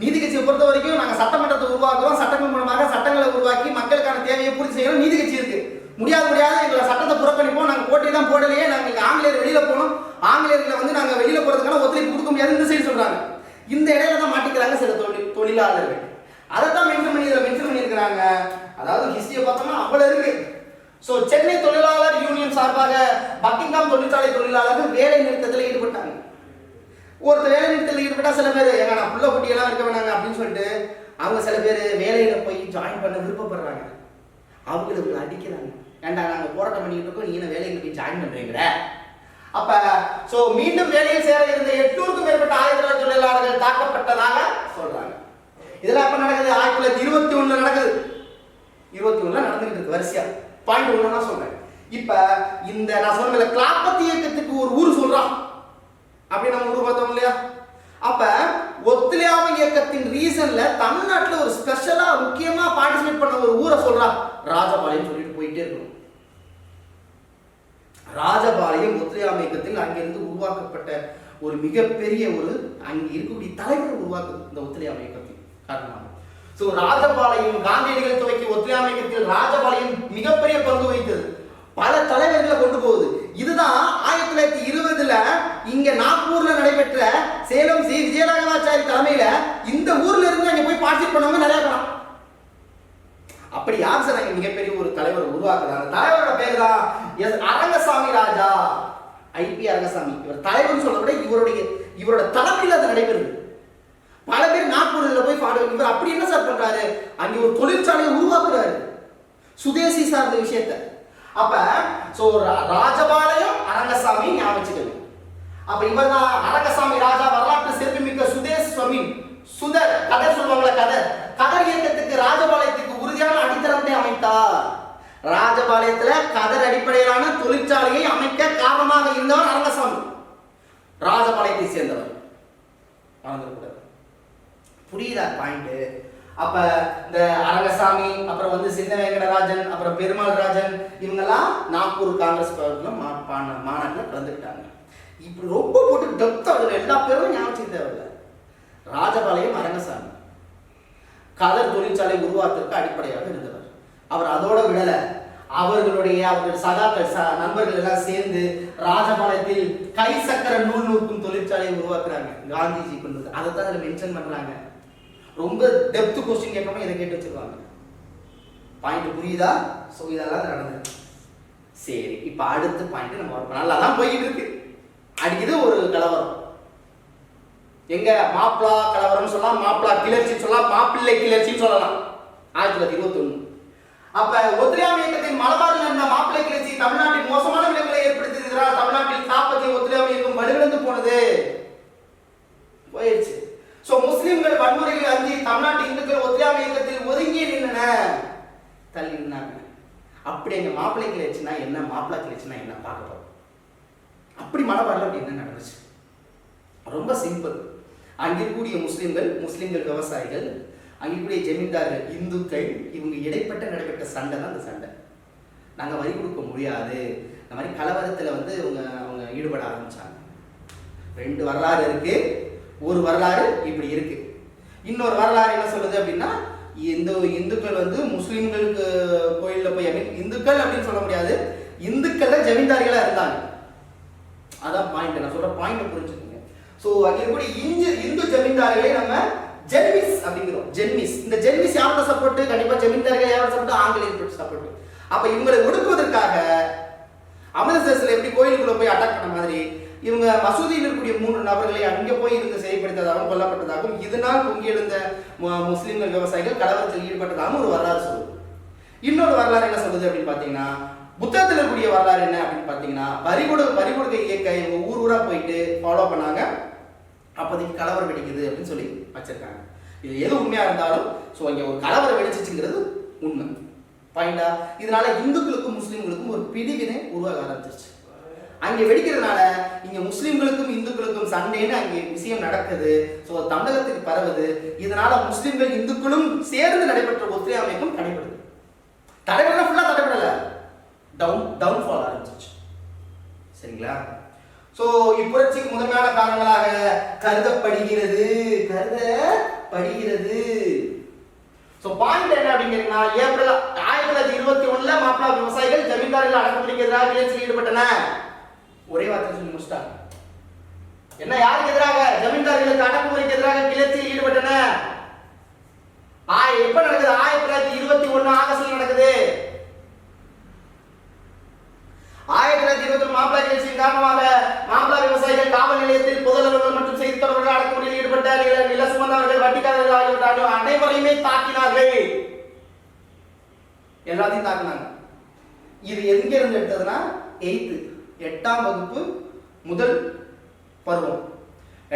நீதி கட்சியை பொறுத்த வரைக்கும் நாங்க சட்டமன்றத்தை உருவாக்குறோம், சட்டங்கள் மூலமாக சட்டங்களை உருவாக்கி மக்களுக்கான தேவையை பூர்த்தி செய்யணும். நீதி கட்சி இருக்கு, முடியாது எங்களை சட்டத்தை புறக்கணிப்போம், நாங்க போட்டி தான் போடலையே, நாங்க ஆங்கிலேயர் வெளியில போகணும், ஆங்கிலேயர்களை வந்து நாங்க வெளியில போறதுக்கான ஒத்துழைப்பு கொடுக்க முடியாது இந்த சைடு சொல்றாங்க. இந்த இடையில தான் மாட்டிக்கிறாங்க சில தொழிலாளர்கள். அதை தான் மென்ஷன் பண்ணியிருக்கிறாங்க. அதாவது ஹிஸ்டரியை பார்த்தோம்னா அவ்வளவு இருக்கு. சோ சென்னை தொழிலாளர் யூனியன் சார்பாக பக்கிங்ஹாம் தொழிற்சாலை தொழிலாளர்கள் வேலை நிறுத்தத்தில் ஈடுபட்டாங்க. ஒருத்தர் வேலை நிறுத்தத்தில் ஈடுபட்டா சில பேர் எங்க நான் புள்ள குட்டியெல்லாம் இருக்க வேணாங்க அப்படின்னு சொல்லிட்டு அவங்க சில பேர் வேலையில போய் ஜாயின் பண்ண விருப்பப்படுறாங்க. அவங்களுக்கு அடிக்கிறாங்க, ஏண்டா நாங்க போராட்டம் பண்ணிட்டு இருக்கோம், நீங்க வேலைக்கு போய் ஜாயின் பண்றீங்க. அப்ப சோ மீண்டும் வேலையில் சேர இருந்த 800க்கும் மேற்பட்ட ஆயுத தொழிலாளர்கள் தாக்கப்பட்டதாக சொல்றாங்க. இதெல்லாம் எப்ப நடக்குது? 1921 நடக்குது. 21 நடந்துகிட்டு இருக்கு வரிசையா. பாயிண்ட் 1 நான் சொல்றேன். இப்ப இந்த நான் சொன்ன கிளாப்பத்தி இயக்கத்துக்கு ஒரு ஊர் சொல்றான் அப்படி நம்ம ஊர் பார்த்தோம் இல்லையா? அப்ப ஒத்துழையாமை இயக்கத்தின் ரீசன்ல தமிழ்நாட்டில் ஒரு ஸ்பெஷலா முக்கியமா பார்ட்டிசிபேட் பண்ண ஒரு ஊரை சொல்றான், ராஜபாளையம் சொல்லிட்டு போயிட்டே இருக்கணும். ராஜபாளையம் ஒத்துழையாமை இயக்கத்தில் அங்கிருந்து உருவாக்கப்பட்ட ஒரு மிகப்பெரிய ஒரு அங்கே இருக்கக்கூடிய தலைவர் உருவாக்குது இந்த ஒத்துழையாமை இயக்கத்தின் காரணமாக. சோ ராஜபாளையம் காந்தியடிகள் துவக்கி ஒத்துழையாமை இயக்கத்தில் ராஜபாளையம் மிகப்பெரிய பங்கு வகித்தது, பல தலைவர்களை கொண்டு போகுது. இதுதான் 1920 இங்க நாக்பூர்ல நடைபெற்ற சேலம் சி விஜயராகவாச்சாரி தலைமையில இந்த ஊர்ல இருந்து அங்க போய் பார்ட்டிசிபேட் பண்ணவங்க நிறைய பேர். அப்படி யார் சார் அங்க மிகப்பெரிய ஒரு தலைவர் உருவாக்குறாங்க? தலைவரோட பேர் தான் அரங்கசாமி ராஜா, ஐபி அரங்கசாமி. இவர் தலைவர்னு சொல்ல விட இவரோட தலைமையில் அது நடைபெறுது. பல பேர் நாக்பூர்ல போய் இவர் அப்படி என்ன சார் பண்றாரு? அங்க ஒரு தொழிற்சாலையை உருவாக்குறாரு, சுதேசி சார்ந்த விஷயத்த. அப்ப சோ ராஜபாளையம் அரங்கசாமி ஞாபகம் வச்சுக்கணும். அப்ப இவர் தான் அரங்கசாமி ராஜா, வரலாற்று சிறப்புமிக்க சுதேஷ் சுவாமி சுதர் கதர் சொல்லுவாங்களா, கதர் இயக்கத்துக்கு ராஜபாளையத்துக்கு உறுதியான அடித்தளத்தை அமைத்தார். ராஜபாளையத்துல கதர் அடிப்படையிலான தொழிற்சாலையை அமைக்க காரணமாக இருந்தவர் அரங்கசாமி, ராஜபாளையத்தை சேர்ந்தவர். புரியுதா பாயிண்ட்? அப்ப இந்த அரங்கசாமி, அப்புறம் வந்து சின்ன வெங்கடராஜன், அப்புறம் பெருமாள் ராஜன், இவங்கெல்லாம் நாக்பூர் காங்கிரஸ் மாநாட்டில் கலந்துக்கிட்டாங்க. இப்படி ரொம்ப போட்டு டெப்தா எல்லா பேரும் ஞாபகம் தேவையில்லை. ராஜபாளையம் அரங்கசாமி கதர் தொழிற்சாலை உருவாக்குறதுக்கு அடிப்படையாக இருந்தவர். அவர் அதோட விடல, அவர்களுடைய சகாக்கள் நண்பர்கள் எல்லாம் சேர்ந்து ராஜபாளையத்தில் கை சக்கர நூல் நூற்கும் தொழிற்சாலையை உருவாக்குறாங்க. காந்திஜி கொண்டு அதை தான் அதில் மென்ஷன் பண்றாங்க. ரொம்ப டெப்த் கொஸ்டின் கேட்காம இதை கேட்டு வச்சிருக்காங்க. பாயிண்ட் புரியுதா? சோ இதெல்லாம் நடந்தது. சரி, இப்ப அடுத்த பாயிண்ட் நம்ம நல்லா தான் போயிட்டு இருக்கு. அடிக்குது ஒரு கலவரம். எங்க மாப்பிளா கலவரம் சொல்லலாம், மாப்பிளா கிளர்ச்சி சொல்லலாம், மாப்பிள்ளை கிளர்ச்சின்னு சொல்லலாம். 1921 அப்ப ஒத்துழையாமை இயக்கத்தின் மலபாரில் நடந்த மாப்பிள்ளை கிளர்ச்சி தமிழ்நாட்டில் மோசமான விளைவுகளை ஏற்படுத்தியிருக்கிறார். தமிழ்நாட்டில் காப்பத்திய ஒத்துழையாமை இயக்கம் வலுவிழந்து போனது. என்ன, மாப்பிள்ளை கிளர்ச்சினா என்ன பார்க்க போறோம். அப்படி மலபாரில் அப்படி என்ன நடந்துச்சு? ரொம்ப சிம்பிள். அங்கே இருக்கக்கூடிய முஸ்லிம்கள் விவசாயிகள், அங்கே இருக்கக்கூடிய ஜமீன்தார்கள், இந்துக்கள், இவங்க இடைப்பட்ட நடைபெற்ற சண்டை தான் அந்த சண்டை. நாங்கள் வரி கொடுக்க முடியாது, இந்த மாதிரி கலவரத்தில் வந்து அவங்க ஈடுபட ஆரம்பிச்சாங்க. 2 வரலாறு இருக்கு. ஒரு வரலாறு இப்படி இருக்கு, இன்னொரு வரலாறு என்ன சொல்லுது அப்படின்னா, இந்துக்கள் வந்து முஸ்லிம்களுக்கு கோயிலில் போய், இந்துக்கள் அப்படின்னு சொல்ல முடியாது, இந்துக்கள் ஜமீன்தாரிகளா இருந்தாங்க. அதான் பாயிண்ட். நான் சொல்ற பாயிண்ட் புரிஞ்சுக்கோங்க. ஸோ அங்கே இருக்கக்கூடிய இந்து ஜமீன்தாரிகளை நம்ம ஜென்மிஸ் அப்படிங்கிறோம். ஜென்மிஸ், இந்த ஜென்மிஸ் யாரோட சப்போர்ட்? கண்டிப்பா ஜமீன்தாரிகள் யாரோட சப்போர்ட்? ஆங்கிலேயர் சப்போர்ட். அப்ப இவங்களை ஒடுக்குவதற்காக அமிர்தசரஸ்ல எப்படி கோயிலுக்குள்ள போய் அட்டாக் பண்ண மாதிரி இவங்க மசூதியில் இருக்கக்கூடிய 3 நபர்களை அங்கே போய் இருந்து செயல்படுத்ததாகவும் கொல்லப்பட்டதாகவும் இதனால் பொங்கி எழுந்த முஸ்லிம்கள் விவசாயிகள் கலவரத்தில் ஈடுபட்டதாகவும் ஒரு வரலாறு சொல்லுது. இன்னொரு வரலாறு என்ன சொல்லுது அப்படின்னு பாத்தீங்கன்னா, புத்தகத்தில் இருக்கக்கூடிய வரலாறு என்ன அப்படின்னு பாத்தீங்கன்னா, பறிகொடுக்கை இயக்க இவங்க ஊரா போயிட்டு ஃபாலோ பண்ணாங்க. அப்போதைக்கு கலவரம் வெடிக்குது அப்படின்னு சொல்லி வச்சிருக்காங்க. இது எது உண்மையா இருந்தாலும் ஸோ இங்க ஒரு கலவரம் வெடிச்சிச்சுங்கிறது உண்மை பாயிண்டா. இதனால இந்துக்களுக்கும் முஸ்லிம்களுக்கும் ஒரு பிரிவினை உருவாக ஆரம்பிச்சிருச்சு. அங்கே வெடிக்கிறதுனால இங்க முஸ்லிம்களுக்கும் இந்துக்களுக்கும் சண்டைன்னு அங்கே விஷயம் நடக்குது. ஸோ தமிழகத்துக்கு பரவுது. இதனால முஸ்லிம்கள் இந்துக்களும் சேர்ந்து நடைபெற்ற ஒத்துழையாமைக்கும் தடைபடுது. தடைபடல, ஃபுல்லா தடைபடல, டவுன்ஃபால் ஆரம்பிச்சிருச்சு. சரிங்களா? சோ இப்புரட்சிக்கு முதன்மையான காரணங்களாக கருதப்படுகிறது. சோ பாயிண்ட் என்ன அப்படிங்கன்னா, ஏப்ரல் 1921ல மாப்பிளா விவசாயிகள் ஜமீன்தாரிகள் அடக்குமுறைக்கு எதிராக கிளர்ச்சியில் ஈடுபட்டன. ஒரே வார்த்தை சொல்லி முடிச்சிட்டாங்க. என்ன, யாருக்கு எதிராக? ஜமீன்தாரிகளுக்கு அடக்குமுறைக்கு எதிராக கிளர்ச்சியில் ஈடுபட்டன. எப்ப நடக்குது? 1921 ஆகஸ்ட்ல நடக்குது. 1921 மாப்பிளா கிளர்ச்சியின் காரணமாக மாப்பிளா விவசாயிகள் காவல் நிலையத்தில் பொதுநலவர்கள் மற்றும் செய்தி தொடர்புகள் அடக்குமுறையில் ஈடுபட்ட நில சுமந்தவர்கள், வட்டிக்காரர்கள் ஆகியோர் அனைவரையுமே தாக்கினார்கள். எல்லாத்தையும் தாக்கினாங்க. இது எங்க இருந்து எடுத்ததுன்னா 8ஆம் வகுப்பு முதல் பருவம்,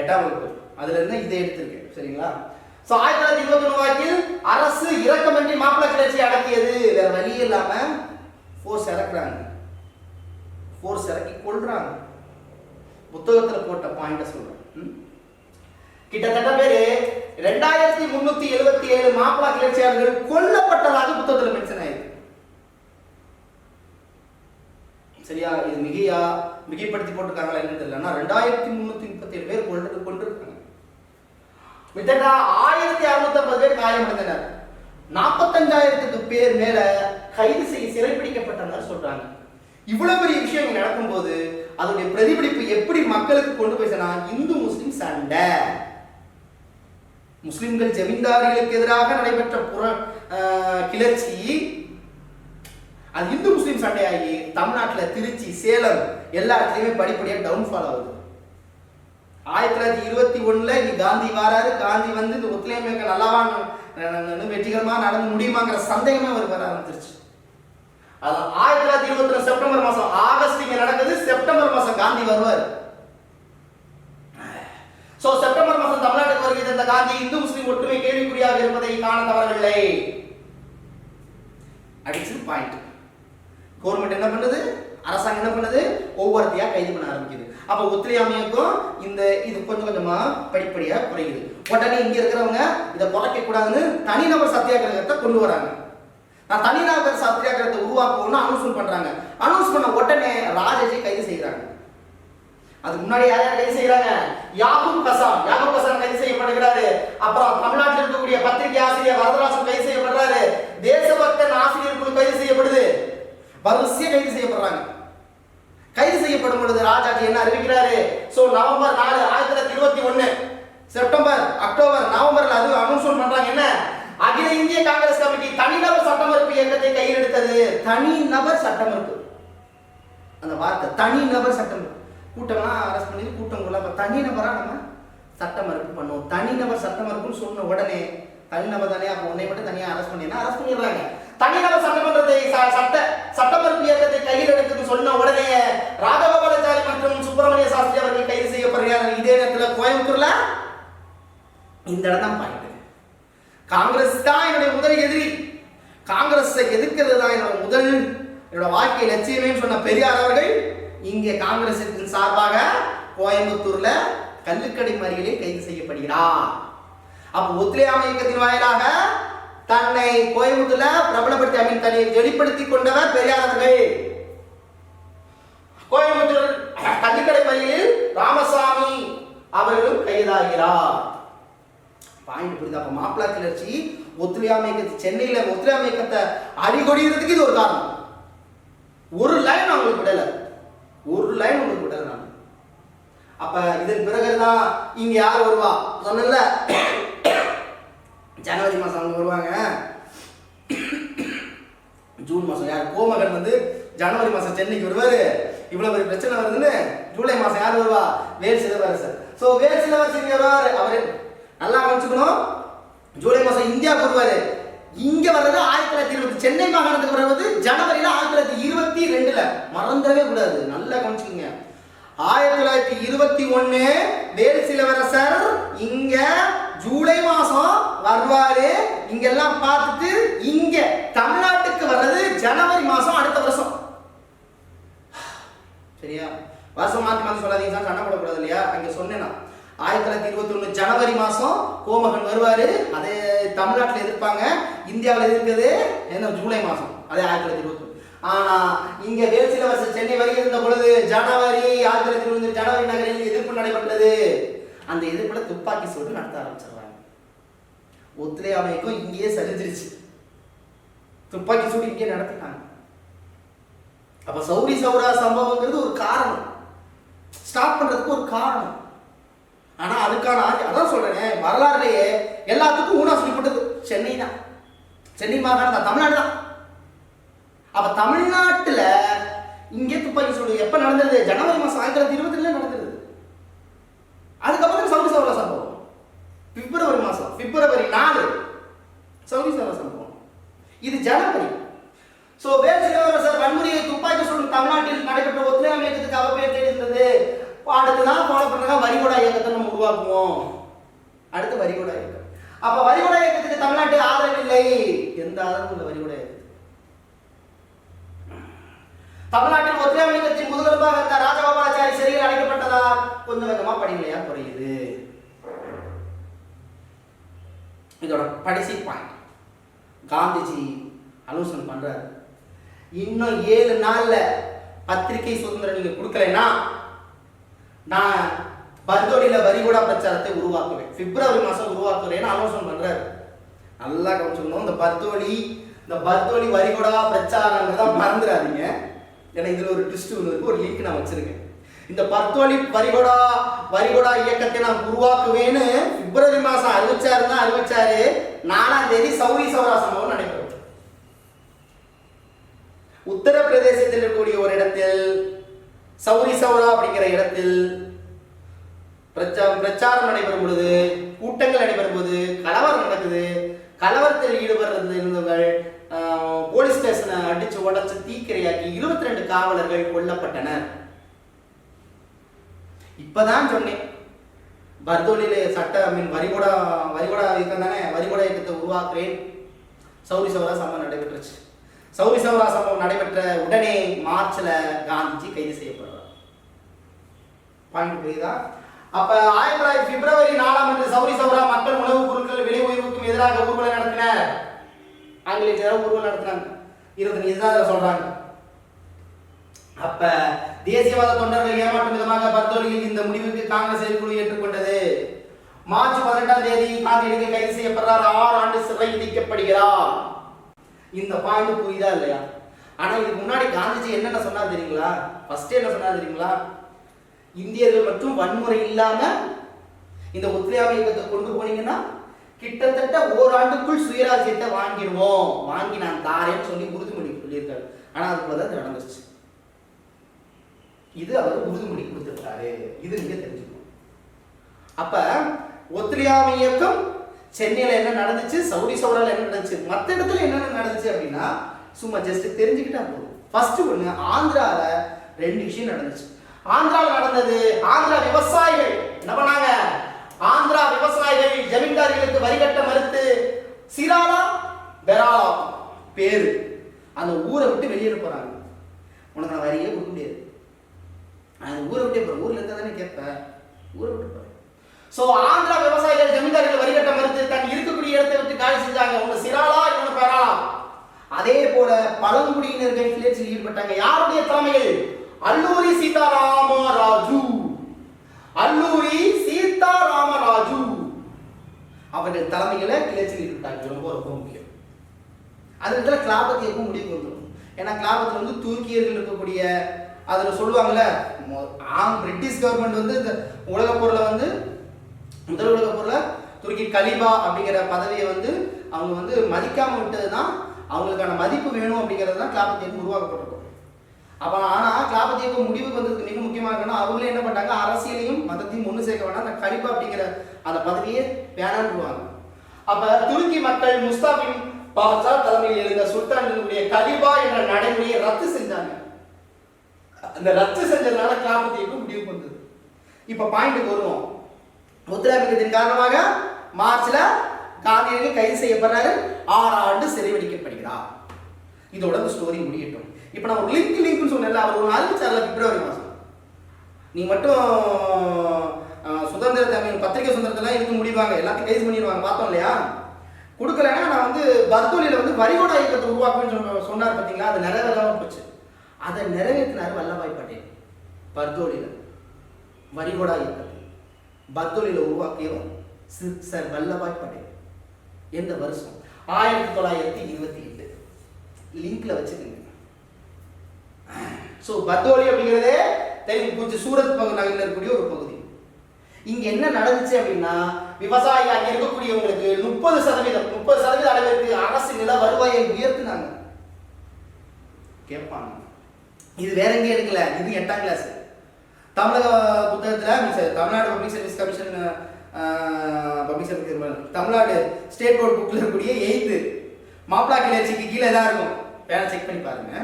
8ஆம் வகுப்பு, அதுல இருந்து இதை எடுத்திருக்கேன். சரிங்களா? 1921 வாக்கில் அரசு இரக்கமின்றி மாப்பிளா கிளர்ச்சியை அடக்கியது. வேற வழி இல்லாம ஃபோர்ஸ் இறக்குறாங்க, ஃபோர்ஸ் இறக்கி கொள்றாங்க. புத்தகத்துல போட்ட பாயிண்ட சொல்றேன். கிட்டத்தட்ட பேரு 2377 மாப்பிளா கிளர்ச்சியாளர்கள் கொல்லப்பட்டதாக புத்தகத்துல மென்ஷன் ஆயிருக்கு. சரியா? இது மிகைப்படுத்தி போட்டிருக்காங்களா என்னன்னு தெரியல. 2337 பேர் கொண்டிருக்காங்க. மித்தட்ட 1650 பேர் காயமடைந்தனர். 45,000க்கு பேர் மேல கைது செய்ய சிறைப்பிடிக்கப்பட்டனர் சொல்றாங்க. இவ்வளவு பெரிய விஷயம் நடக்கும்போது அதோடைய பிரதிபலிப்பு எப்படி மக்களுக்கு கொண்டு போயிச்சுன்னா, இந்து முஸ்லிம் சண்டை. முஸ்லிம்கள் ஜமீன்தாரிகளுக்கு எதிராக நடைபெற்ற கிளர்ச்சி அது இந்து முஸ்லிம் சண்டையாகி தமிழ்நாட்டில் திருச்சி, சேலம் எல்லா இடத்துலையுமே படிப்படியா டவுன்ஃபால் ஆகுது. 1921ல இங்க காந்தி வராரு. காந்தி வந்து இந்த ஒத்துழையாமை நல்லாவா வெற்றிகரமா நடந்து முடியுமாங்கிற சந்தேகமே அவர் வர ஆரம்பிச்சிருச்சு. 1922 செப்டம்பர் மாசம், ஆகஸ்ட் இங்க நடக்குது, செப்டம்பர் மாசம் காந்தி வருவார். சோ செப்டம்பர் மாசம் தமிழ்நாட்டுக்கு வருகிற இந்த காந்தி இந்து முஸ்லிம் ஒற்றுமை கேள்விக்குறியாக இருப்பதை காண தவறவில்லை. அடிச்சு பாயிண்ட். கவர்மெண்ட் என்ன பண்ணுது? அரசாங்கம் என்ன பண்ணுது? ஒவ்வொருத்தையா கைது பண்ண ஆரம்பிக்குது. அப்ப ஒத்துழையாமைக்கும் இது கொஞ்சம் கொஞ்சமா படிப்படியா குறையுது. உடனே இங்க இருக்கிறவங்க இதை குறைக்க கூடாதுன்னு தனிநபர் சத்தியாகிரகத்தை கொண்டு வராங்க. நான் தனிநபர் சத்தியாகிரகத்தை உருவாக்கணும்னு அனௌன்ஸ் பண்றாங்க. அனௌன்ஸ் பண்ண உடனே ராஜாஜி கைது செய்யறாங்க. அதுக்கு முன்னாடி யார் கைது செய்யறாங்க? யாகூப் கசான் கைது செய்யப்படுகிறாரு. அப்புறம் தமிழ்நாட்டில் இருக்கக்கூடிய பத்திரிகை ஆசிரியர் வரதராசன் கைது செய்யப்படுறாரு. தேசபக்தன் ஆசிரியர் குழு கைது செய்யப்படுது. வரிசையா கைது செய்யப்படுறாங்க. கைது செய்யப்படும் பொழுது ராஜாஜி என்ன அறிவிக்கிறாரு? சோ நவம்பர் 4 1921 செப்டம்பர், அக்டோபர், நவம்பர்ல அது அனௌன்ஸ் பண்றாங்க. என்ன? அகில இந்திய காங்கிரஸ் கமிட்டி தனிநபர் சட்டமறுப்பு இயக்கத்தை கையில் எடுத்தது. தனிநபர் சட்டமறுப்பு, அந்த வார்த்தை தனிநபர் சட்டமறுப்பு. கூட்டம்லாம் அரசு பண்ணி கூட்டங்கள்லாம் அப்ப தனிநபரா நம்ம சட்டமறுப்பு பண்ணுவோம். தனிநபர் சட்டமறுப்புன்னு சொன்ன உடனே தனிநபர் தானே, அப்ப உன்னை மட்டும் தனியா அரசு பண்ணிடுறாங்க. தனிநபர் சட்டமன்றத்தை சட்டமறுப்பு இயக்கத்தை கையில் எடுத்து சொன்ன உடனே ராஜகோபாலாச்சாரி மற்றும் சுப்பிரமணிய சாஸ்திரி அவர்கள் கைது செய்யப்படுகிறார்கள். இதே நேரத்தில் கோயம்புத்தூர்ல இந்த இடம் தான் பாயிண்ட். காங்கிரஸ் தான் என்னுடைய முதல் எதிரி, காங்கிரஸை எதிர்க்கிறது தான் என்னோட முதல் என்னோட வாழ்க்கை லட்சியமே சொன்ன பெரியார் அவர்கள் இங்கே காங்கிரசின் சார்பாக கோயம்புத்தூர்ல கள்ளுக்கடை மறியலில் கைது செய்யப்படுகிறார். அப்ப ஒத்துழையாமை இயக்கத்தின் வாயிலாக தன்னை கோயம்புத்தூர்ல பிரபலப்படுத்தி தன்னை வெளிப்படுத்திக் கொண்டவர் பெரியார் அவர்கள். கோயம்புத்தூர் கள்ளுக்கடை மறியலில் ராமசாமி அவர்களும் கைதாகிறார். பாயிண்ட் புரியுது. அப்ப மாப்பிளா கிளர்ச்சி ஒத்துழையாமை இயக்கத்தை சென்னையில ஒத்துழையாமை இயக்கத்தை அடிகொடிக்கிறதுக்கு இது ஒரு காரணம். ஒரு லைன் அவங்களுக்கு விடல, ஒரு லைன் உங்களுக்கு விடல. நான் அப்ப இதன் பிறகுதான் இங்க யார் வருவா சொன்னல, ஜனவரி மாசம் அவங்க வருவாங்க. ஜூன் மாசம் யார் கோமகன் வந்து ஜனவரி மாசம் சென்னைக்கு வருவாரு. இவ்வளவு ஒரு பிரச்சனை வருதுன்னு ஜூலை மாசம் யார் வருவா, வேல் சிலவரசர். சோ வேல் சிலவரசர் இங்க வருவாரு. அவரு நல்லா கவனிச்சுக்கணும், ஜூலை மாசம் இந்தியாவுக்கு வருவாரு. இங்க வர்றது 1920 சென்னை மாகாணத்துக்கு வருவது ஜனவரியில 1922. மறந்துடவே கூடாது, நல்லா கவனிச்சுக்கோங்க. 1921 வேல் சிலவரசர் இங்க ஜூலை மாசம் வருவாரு. இங்க எல்லாம் பார்த்துட்டு இங்க தமிழ்நாட்டுக்கு வர்றது ஜனவரி மாசம் அடுத்த வருஷம். சரியா? வருஷம் மாத்தி மாத்தி சொல்லாதீங்க, சண்டை போடக்கூடாது இல்லையா? அங்க சொன்னேன்னா 1921 ஜனவரி மாசம் கோமகன் வருவாரு. அதே தமிழ்நாட்டில் எதிர்ப்பாங்க, இந்தியாவில் எதிர்க்கிறது என்ன ஜூலை மாசம், அதே 1921. ஆனா இங்க வேல் சிலவரசர் சென்னை வருகை இருந்த பொழுது ஜனவரி 1921 ஜனவரி நகரில் எதிர்ப்பு நடைபெற்றது. அந்த எதிர்ப்புல துப்பாக்கி சூடு நடத்த ஆரம்பிச்சிருவாங்க. ஒத்துழையாமைக்கும் இங்கேயே சரிஞ்சிருச்சு, துப்பாக்கி சூடு இங்கே நடத்திட்டாங்க. அப்ப சௌரி சௌரா சம்பவங்கிறது ஒரு காரணம், ஸ்டார்ட் பண்றதுக்கு ஒரு காரணம். ஆனா அதுக்கான அதான் சொல்றேன், வரலாறுலயே எல்லாத்துக்கும் ஊனா சொல்லிப்பட்டது சென்னை தான், சென்னை மாகாணம் தான், தமிழ்நாடு தான். அப்ப தமிழ்நாட்டுல இங்கே துப்பாக்கி சூடு எப்ப நடந்தது? ஜனவரி மாசம் 1922 நடந்தது. அதுக்கப்புறம் சௌரி சௌரா சம்பவம் பிப்ரவரி மாசம், பிப்ரவரி 4 சௌரி சௌரா சம்பவம். இது ஜனவரி. சோ வேல் சிலவரசர் வன்முறையை துப்பாக்கி சூடு தமிழ்நாட்டில் நடைபெற்ற ஒத்துழையாமை இயக்கத்துக்கு அவப்பெயர் தேடியிருந்தது. அடுத்துதான் ஃபாலோ பண்ணுறாங்க, வரிகோடா இயக்கத்தை நம்ம உருவாக்குவோம். அடுத்து வரிகோடா இயக்கம். அப்ப வரிகோடா இயக்கத்துக்கு தமிழ்நாட்டில் ஆதரவு இல்லை, எந்த ஆதரவும் இல்லை வரிகோடா இயக்கத்துக்கு. தமிழ்நாட்டில் ஒத்துழையாமை இயக்கத்தின் முதுகெலும்பாக இருந்த ராஜகோபாலாச்சாரி சிறையில் அடைக்கப்பட்டதா? கொஞ்சம் கொஞ்சமா படிநிலையா குறையுது. இதோட கடைசி பாயிண்ட் காந்திஜி அலோசனை பண்றாரு, இன்னும் 7 நாள்ல பத்திரிகை சுதந்திரம் நீங்க கொடுக்கலைன்னா நான் பர்தோலியில வரிகோடா பிரச்சாரத்தை உருவாக்குவேன், பிப்ரவரி மாசம் உருவாக்குறேன்னு ஆலோசனை பண்றாரு. நல்லா கவனிச்சுக்கணும், இந்த பர்தோலி வரிகோடா பிரச்சாரம் தான் மறந்துடாதீங்க. ஏன்னா இதுல ஒரு ட்விஸ்ட் இருக்கு, ஒரு லிங்க் நான் வச்சிருக்கேன். இந்த பர்தோலி வரிகோடா இயக்கத்தை நான் உருவாக்குவேன்னு பிப்ரவரி மாசம் அறிவிச்சாரு. 4ஆம் தேதி சௌரி சௌரா சம்பவம் நடைபெறும். உத்தரப்பிரதேசத்தில் இருக்கக்கூடிய ஒரு இடத்தில் சௌரி சௌரா அப்படிங்கிற இடத்தில் பிரச்சாரம் நடைபெறும் பொழுது, கூட்டங்கள் நடைபெறும் போது கலவரம் நடக்குது. கலவரத்தில் இருந்தவர்கள் போலீஸ் ஸ்டேஷனை அடிச்சு உடைச்சு தீக்கிரையாக்கி 22 காவலர்கள் கொல்லப்பட்டனர். இப்பதான் சொன்னேன், பர்தோலியில வரிகோடா இயக்கம் தானே, வரிகோடா இயக்கத்தை உருவாக்குறேன். சௌரி சௌரா சம்பவம் நடைபெற்றுச்சு. சௌரி சௌரா சம்பவம் நடைபெற்ற உடனே மார்ச்ல காந்திஜி கைது செய்யப்படுறார். பாயிண்ட் புரியுதா? அப்ப 1900 பிப்ரவரி 4ஆம் அன்று சௌரி சௌரா மக்கள் உணவுப் பொருட்கள் விலை உயர்வுக்கும் எதிராக ஊர்வலம் நடத்தினர். ஆங்கிலேயர் எதிராக ஊர்வலம் நடத்தினாங்க. 20 இதுதான் சொல்றாங்க. அப்ப தேசியவாத தொண்டர்கள் ஏமாற்றும் விதமாக பர்தோலியில் இந்த முடிவுக்கு காங்கிரஸ் செயற்குழு ஏற்றுக்கொண்டது. மார்ச் 18ஆம் தேதி காந்தியடிகள் கைது செய்யப்படுறார், 6 ஆண்டு சிறை விதிக்கப்படுகிறார். இந்த பாயிண்ட் புரியுதா இல்லையா? ஆனா இதுக்கு முன்னாடி காந்திஜி என்னென்ன சொன்னார் தெரியுங்களா? ஃபர்ஸ்ட் என்ன சொன்னார் தெரியுங்களா? இந்தியர்கள் மற்றும் வன்முறை இல்லாம இந்த ஒத்துழையாமை இயக்கத்தை கொண்டு போனீங்கன்னா கிட்டத்தட்ட ஓராண்டுக்குள் சுயராஜ்யத்தை வாங்கிடுவோம், வாங்கி நான் தாரேன்னு சொல்லி உறுதிமொழி சொல்லியிருக்காரு. ஆனா அதுக்குள்ளதான் நடந்துச்சு. இது அவர் உறுதிமொழி கொடுத்திருக்காரு. இது நீங்க தெரிஞ்சுக்கணும். அப்ப ஒத்துழையாமை இயக்கம் சென்னையில என்ன நடந்துச்சு, சௌரி சௌரால என்ன நடந்துச்சு, மற்ற இடத்துல என்னென்ன நடந்துச்சு அப்படின்னா சும்மா ஜஸ்ட் தெரிஞ்சுக்கிட்டா போதும். ஃபர்ஸ்ட் ஒண்ணு, ஆந்திரால 2 விஷயம் நடந்துச்சு. ஆந்திரால நடந்தது, ஆந்திரா விவசாயிகள் என்ன பண்ணாங்க, ஆந்திரா விவசாயிகள் ஜமீன்தாரிகளுக்கு வரி கட்ட மறுத்து சிராலா பெராலா பேரு அந்த ஊரை விட்டு வெளியேற போறாங்க. உனக்கு நான் வரியே கொடுக்க முடியாது. நான் ஊரை விட்டே போகிறேன், ஊரில் இருந்தால் தானே கேட்பேன், ஊரை விட்டு போகிறேன். ஸோ ஆந்திரா விவசாயிகள் ஜமீன்தார்கள் வரி கட்ட மறுத்து தன் இருக்கக்கூடிய இடத்தை விட்டு காலி செஞ்சாங்க. ஒன்று சிராலா, இன்னொன்று பெறாலா. அதே போல பழங்குடியினர்கள் கிளர்ச்சியில் ஈடுபட்டாங்க. யாருடைய தலைமையில்? அல்லூரி சீதாராமராஜு. அல்லூரி சீதாராமராஜு அவர்கள் தலைமையில கிளர்ச்சியில் ஈடுபட்டாங்க. ரொம்ப ரொம்ப முக்கியம். அது இடத்துல கிளாபத்தை எப்போ முடிவுக்கு வந்துடும். ஏன்னா கிளாபத்தில் வந்து துருக்கியர்கள் இருக்கக்கூடிய அதில் சொல்லுவாங்கல்ல, பிரிட்டிஷ் கவர்மெண்ட் வந்து இந்த உலகப் பொருளை வந்து முதல் உலகப் பொருளை துருக்கி கலிபா அப்படிங்கிற பதவியை வந்து அவங்க வந்து மதிக்காம விட்டது தான் அவங்களுக்கான மதிப்பு வேணும் அப்படிங்கிறது தான் கிளாபத் இயக்கம் உருவாக்கப்பட்டிருக்கும். அப்போ ஆனால் கிளாபத் இயக்கம் முடிவுக்கு வந்ததுக்கு மிக முக்கியமாக இருக்கணும், அவங்களே என்ன பண்ணாங்க, அரசியலையும் மதத்தையும் ஒன்று சேர்க்க வேணாம், அந்த கலிபா அப்படிங்கிற அந்த பதவியை வேணான்னுவாங்க. அப்போ துருக்கி மக்கள் முஸ்தாபின் பாஷா தலைமையில் இருந்த சுல்தானுடைய கலிபா என்ற நடைமுறையை ரத்து செஞ்சாங்க. அந்த ரத்து செஞ்சதுனால கிளாபத் இயக்கம் முடிவுக்கு வந்தது. இப்போ பாயிண்ட்டுக்கு வருவோம். முத்துராமியத்தின் காரணமாக மார்ச்ல காந்தியடிகள் கைது செய்யப்படுறாரு, 6 ஆண்டு சிறைவடிக்கப்படுகிறார். இதோட இந்த ஸ்டோரி முடியட்டும். இப்போ நான் ஒரு லிங்க்னு சொன்னேன்ல, அவர் ஒரு அறிவிச்சார்ல பிப்ரவரி மாதம், நீ மட்டும் சுதந்திர தமிழ் பத்திரிகை சுதந்திரத்தெல்லாம் இருக்கு முடிவாங்க, எல்லாத்தையும் கைது பண்ணிடுவாங்க பார்த்தோம் இல்லையா. கொடுக்கலன்னா நான் வந்து பர்தோலியில் வந்து வரிகோடா இயக்கத்தை உருவாக்குன்னு சொன்னார் பார்த்தீங்களா, அது நிறைவேறாம போச்சு. அதை நிறைவேற்றினார் வல்லபாய் பட்டேல். பர்தோலியில் வரிகோடா இயக்கத்தை பர்தோலியில் உருவாக்கியவர் சர் வல்லபாய் பட்டேல். எந்த வருஷம்? 1928. லிங்க்ல வச்சுக்கோங்க. ஸோ பர்தோலி அப்படிங்கிறதே தெரியும், கொஞ்சம் சூரத் நகரில் இருக்கக்கூடிய ஒரு பகுதி. இங்க என்ன நடந்துச்சு அப்படின்னா, விவசாயி அங்க இருக்கக்கூடியவங்களுக்கு 30% அளவிற்கு அரசு நில வருவாயை உயர்த்தினாங்க. கேட்பாங்க, இது வேற எங்கேயும் எடுக்கல, இது 8ஆம் கிளாஸ் தமிழக புத்தகத்தில் Tamil Nadu public service commission Tamil Nadu state board புக்கில் இருக்கக்கூடிய 8th மாப்பிளா கிளர்ச்சிக்கு கீழே தான் இருக்கும், வேலை செக் பண்ணி பாருங்க.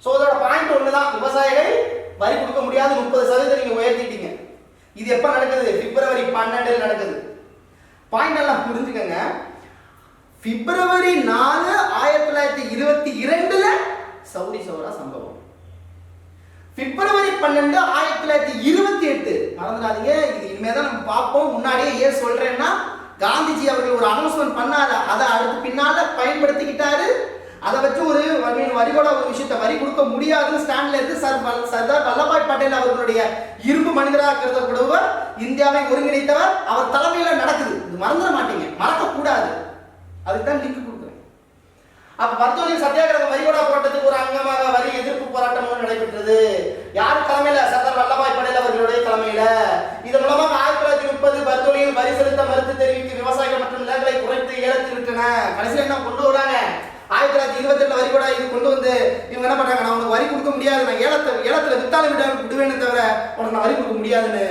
ஸோ அதோட பாயிண்ட் ஒன்று தான், விவசாயிகள் வரி கொடுக்க முடியாது, 30% நீங்கள் உயர்த்திட்டீங்க. இது எப்போ நடக்குது? பிப்ரவரி 12 நடக்குது. பாயிண்ட் எல்லாம் புரிஞ்சுக்கங்க. பிப்ரவரி 4 1922 சௌரி சௌரா சம்பவம். பிப்ரவரி 12 1928 மறந்துடாதீங்க. இது இனிமேதான் நம்ம பார்ப்போம். முன்னாடியே ஏன் சொல்றேன்னா, காந்திஜி அவர்கள் ஒரு அனௌன்ஸ்மெண்ட் பண்ணாரு, அதை அடுத்து பின்னால பயன்படுத்திக்கிட்டாரு. அதை வச்சு ஒரு வரிகோட ஒரு விஷயத்தை வரி கொடுக்க முடியாதுன்னு ஸ்டாண்ட்ல இருந்து சர்தார் வல்லபாய் பட்டேல் அவர்களுடைய இரும்பு மனிதராக கருதப்படுவர், இந்தியாவை ஒருங்கிணைத்தவர், அவர் தலைமையில நடக்குது. இது மறந்துட மாட்டீங்க, மறக்க கூடாது. அதுக்கு தான் லிங்க் கொடுக்குறேன். அப்ப பர்தோலி சத்தியாகிரக வரிகோடா போராட்டத்துக்கு ஒரு அங்கமாக வரி எதிர்ப்பு போராட்டம் நடைபெற்றது. யார் தலைமையில? சர்தார் வல்லபாய் பட்டேல் அவர்களுடைய தலைமையில. இதன் மூலமாக 1930 பர்தோலியில் வரி செலுத்த மறுத்து தெரிவித்து விவசாயிகள் மற்றும் நிலங்களை குறைத்து ஏலத்தில் விட்டன. கடைசியில் என்ன கொண்டு வராங்க? 1928 வரிகோடா இது கொண்டு வந்து இவங்க என்ன பண்றாங்க, நான் உனக்கு வரி கொடுக்க முடியாது, நான் ஏலத்துல வித்தாலும் விடுவேன்னு தவிர உனக்கு நான் வரி கொடுக்க முடியாதுன்னு.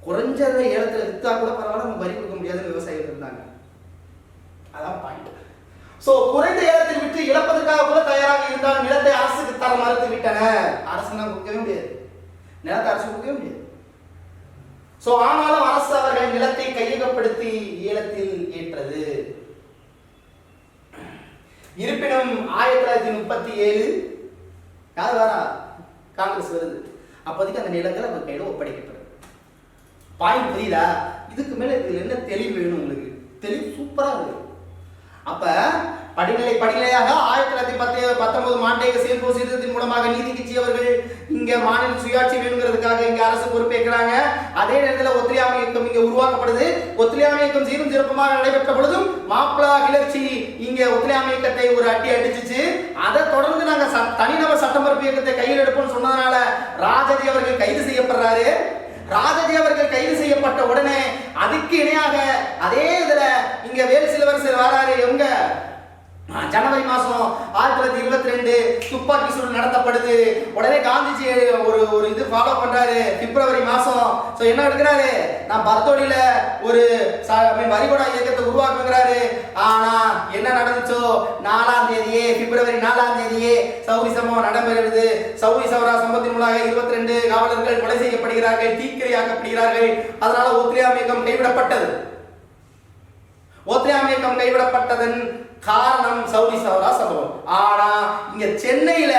குறைஞ்சத ஏலத்துல வித்தா கூட பரவாயில்ல, நம்ம வரி கொடுக்க முடியாதுன்னு விவசாயிகள் இருந்தாங்க. அதான் பாயிண்ட். சோ குறைந்த ஏலத்தில் விட்டு இழப்பதற்காக கூட தயாராக இருந்தால் நிலத்தை அரசுக்கு தர மறுத்து விட்டன. அரசு நான் கொடுக்கவே முடியாது, நிலத்தை அரசு கொடுக்கவே முடியாது. சோ ஆனாலும் அரசு அவர்கள் நிலத்தை கையகப்படுத்தி ஏலத்தில் ஏற்றது. இருப்பினும் 1937 யார் வரா? காங்கிரஸ் வருது. அப்போதைக்கு அந்த நிலங்கள் அவங்க கையில ஒப்படைக்கப்படும். பாயிண்ட் புரியுதா? இதுக்கு மேல இதுல என்ன தெளிவு வேணும் உங்களுக்கு? தெளிவு சூப்பரா இருக்கு. அப்ப படிநிலையாக 1919 மாண்டேக செயல்போ சீர்திருத்தத்தின் மூலமாக நீதி கட்சி அவர்கள் இங்க மாநில சுயாட்சி வேணுங்கிறதுக்காக இங்க அரசு பொறுப்பேற்கிறாங்க. அதே நேரத்தில் ஒத்துழையாமை இயக்கம் இங்க உருவாக்கப்படுது. ஒத்துழையாமை இயக்கம் சீரும் சிறப்புமாக நடைபெற்ற பொழுதும் மாப்பிளா கிளர்ச்சி இங்க ஒத்துழையாமை இயக்கத்தை ஒரு அடி அடிச்சிச்சு. அதை தொடர்ந்து நாங்க தனிநபர் சட்டமறுப்பு இயக்கத்தை கையில் எடுப்போம்னு சொன்னதுனால ராஜாஜி அவர்கள் கைது செய்யப்படுறாரு. ராஜாஜி அவர்கள் கைது செய்யப்பட்ட உடனே அதுக்கு இணையாக அதே இதுல இங்க வேல் சிலவரசர் வராரு. எங்க ஜனவரி மாசம் 1922 துப்பாக்கி சூடு நடத்தப்படுது. உடனே காந்திஜி ஒரு இது ஃபாலோ பண்றாரு பிப்ரவரி மாசம். சோ என்ன எடுக்கிறாரு, நான் பர்தோலியில ஒரு வரிகோடா இயக்கத்தை உருவாக்குங்கிறாரு. ஆனா என்ன நடந்துச்சோ, 4ஆம் தேதியே பிப்ரவரி 4ஆம் தேதியே சௌரி சம்பவம் நடைபெறுகிறது. சௌரி சௌரா சம்பவத்தின் மூலமாக 22 காவலர்கள் கொலை செய்யப்படுகிறார்கள், தீக்கிரையாக்கப்படுகிறார்கள். அதனால ஒத்துழையாமை இயக்கம் கைவிடப்பட்டது. ஒத்துழையாமை இயக்கம் கைவிடப்பட்டதன் காரணம் சவுதி சௌரா சம்பவம். ஆனா இங்க சென்னையில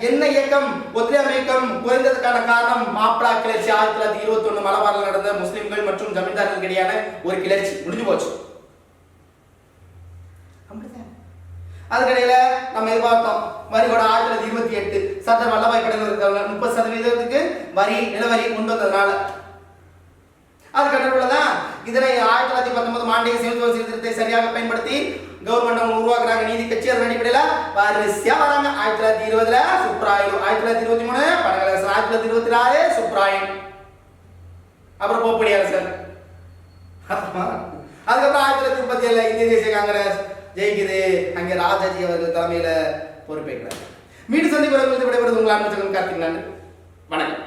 என்ன இயக்கம், ஒத்துழையாமை இயக்கம் குறைந்ததுக்கான காரணம் மாப்பிளா கிளர்ச்சி. 1921 மலபாரில் நடந்த முஸ்லிம்கள் மற்றும் ஜமீன்தார்களுக்கு இடையான ஒரு கிளர்ச்சி முடிஞ்சு போச்சு. அதுக்கடையில நம்ம எதிர்பார்த்தோம் வரியோட 1928 சர்தார் வல்லபாய் பட்டேல் 30% வரி நிலவரி கொண்டு வந்ததுனால அதுக்கடுத்துதான் இதனை 1919 மாண்டிய சீர்திருத்த சீர்திருத்தத்தை சரியாக பயன்படுத்தி கவர்மெண்ட் உருவாக்குறாங்க நீதி கட்சி. அதன் அடிப்படையில் வரிசையா வராங்க. 1920 சுப்ராயன், 1923 படகரசன், 1924 சுப்ராயன், அப்புறம் போப்படி அரசர். அதுக்கப்புறம் 1937 இந்திய தேசிய காங்கிரஸ் ஜெயிக்குது. அங்கே ராஜாஜி அவர்கள் தலைமையில பொறுப்பேற்கிறார். மீண்டும் சந்திப்பு விடைபெறுவது உங்கள் அன்பு கார்த்திக். நன்றி, வணக்கம்.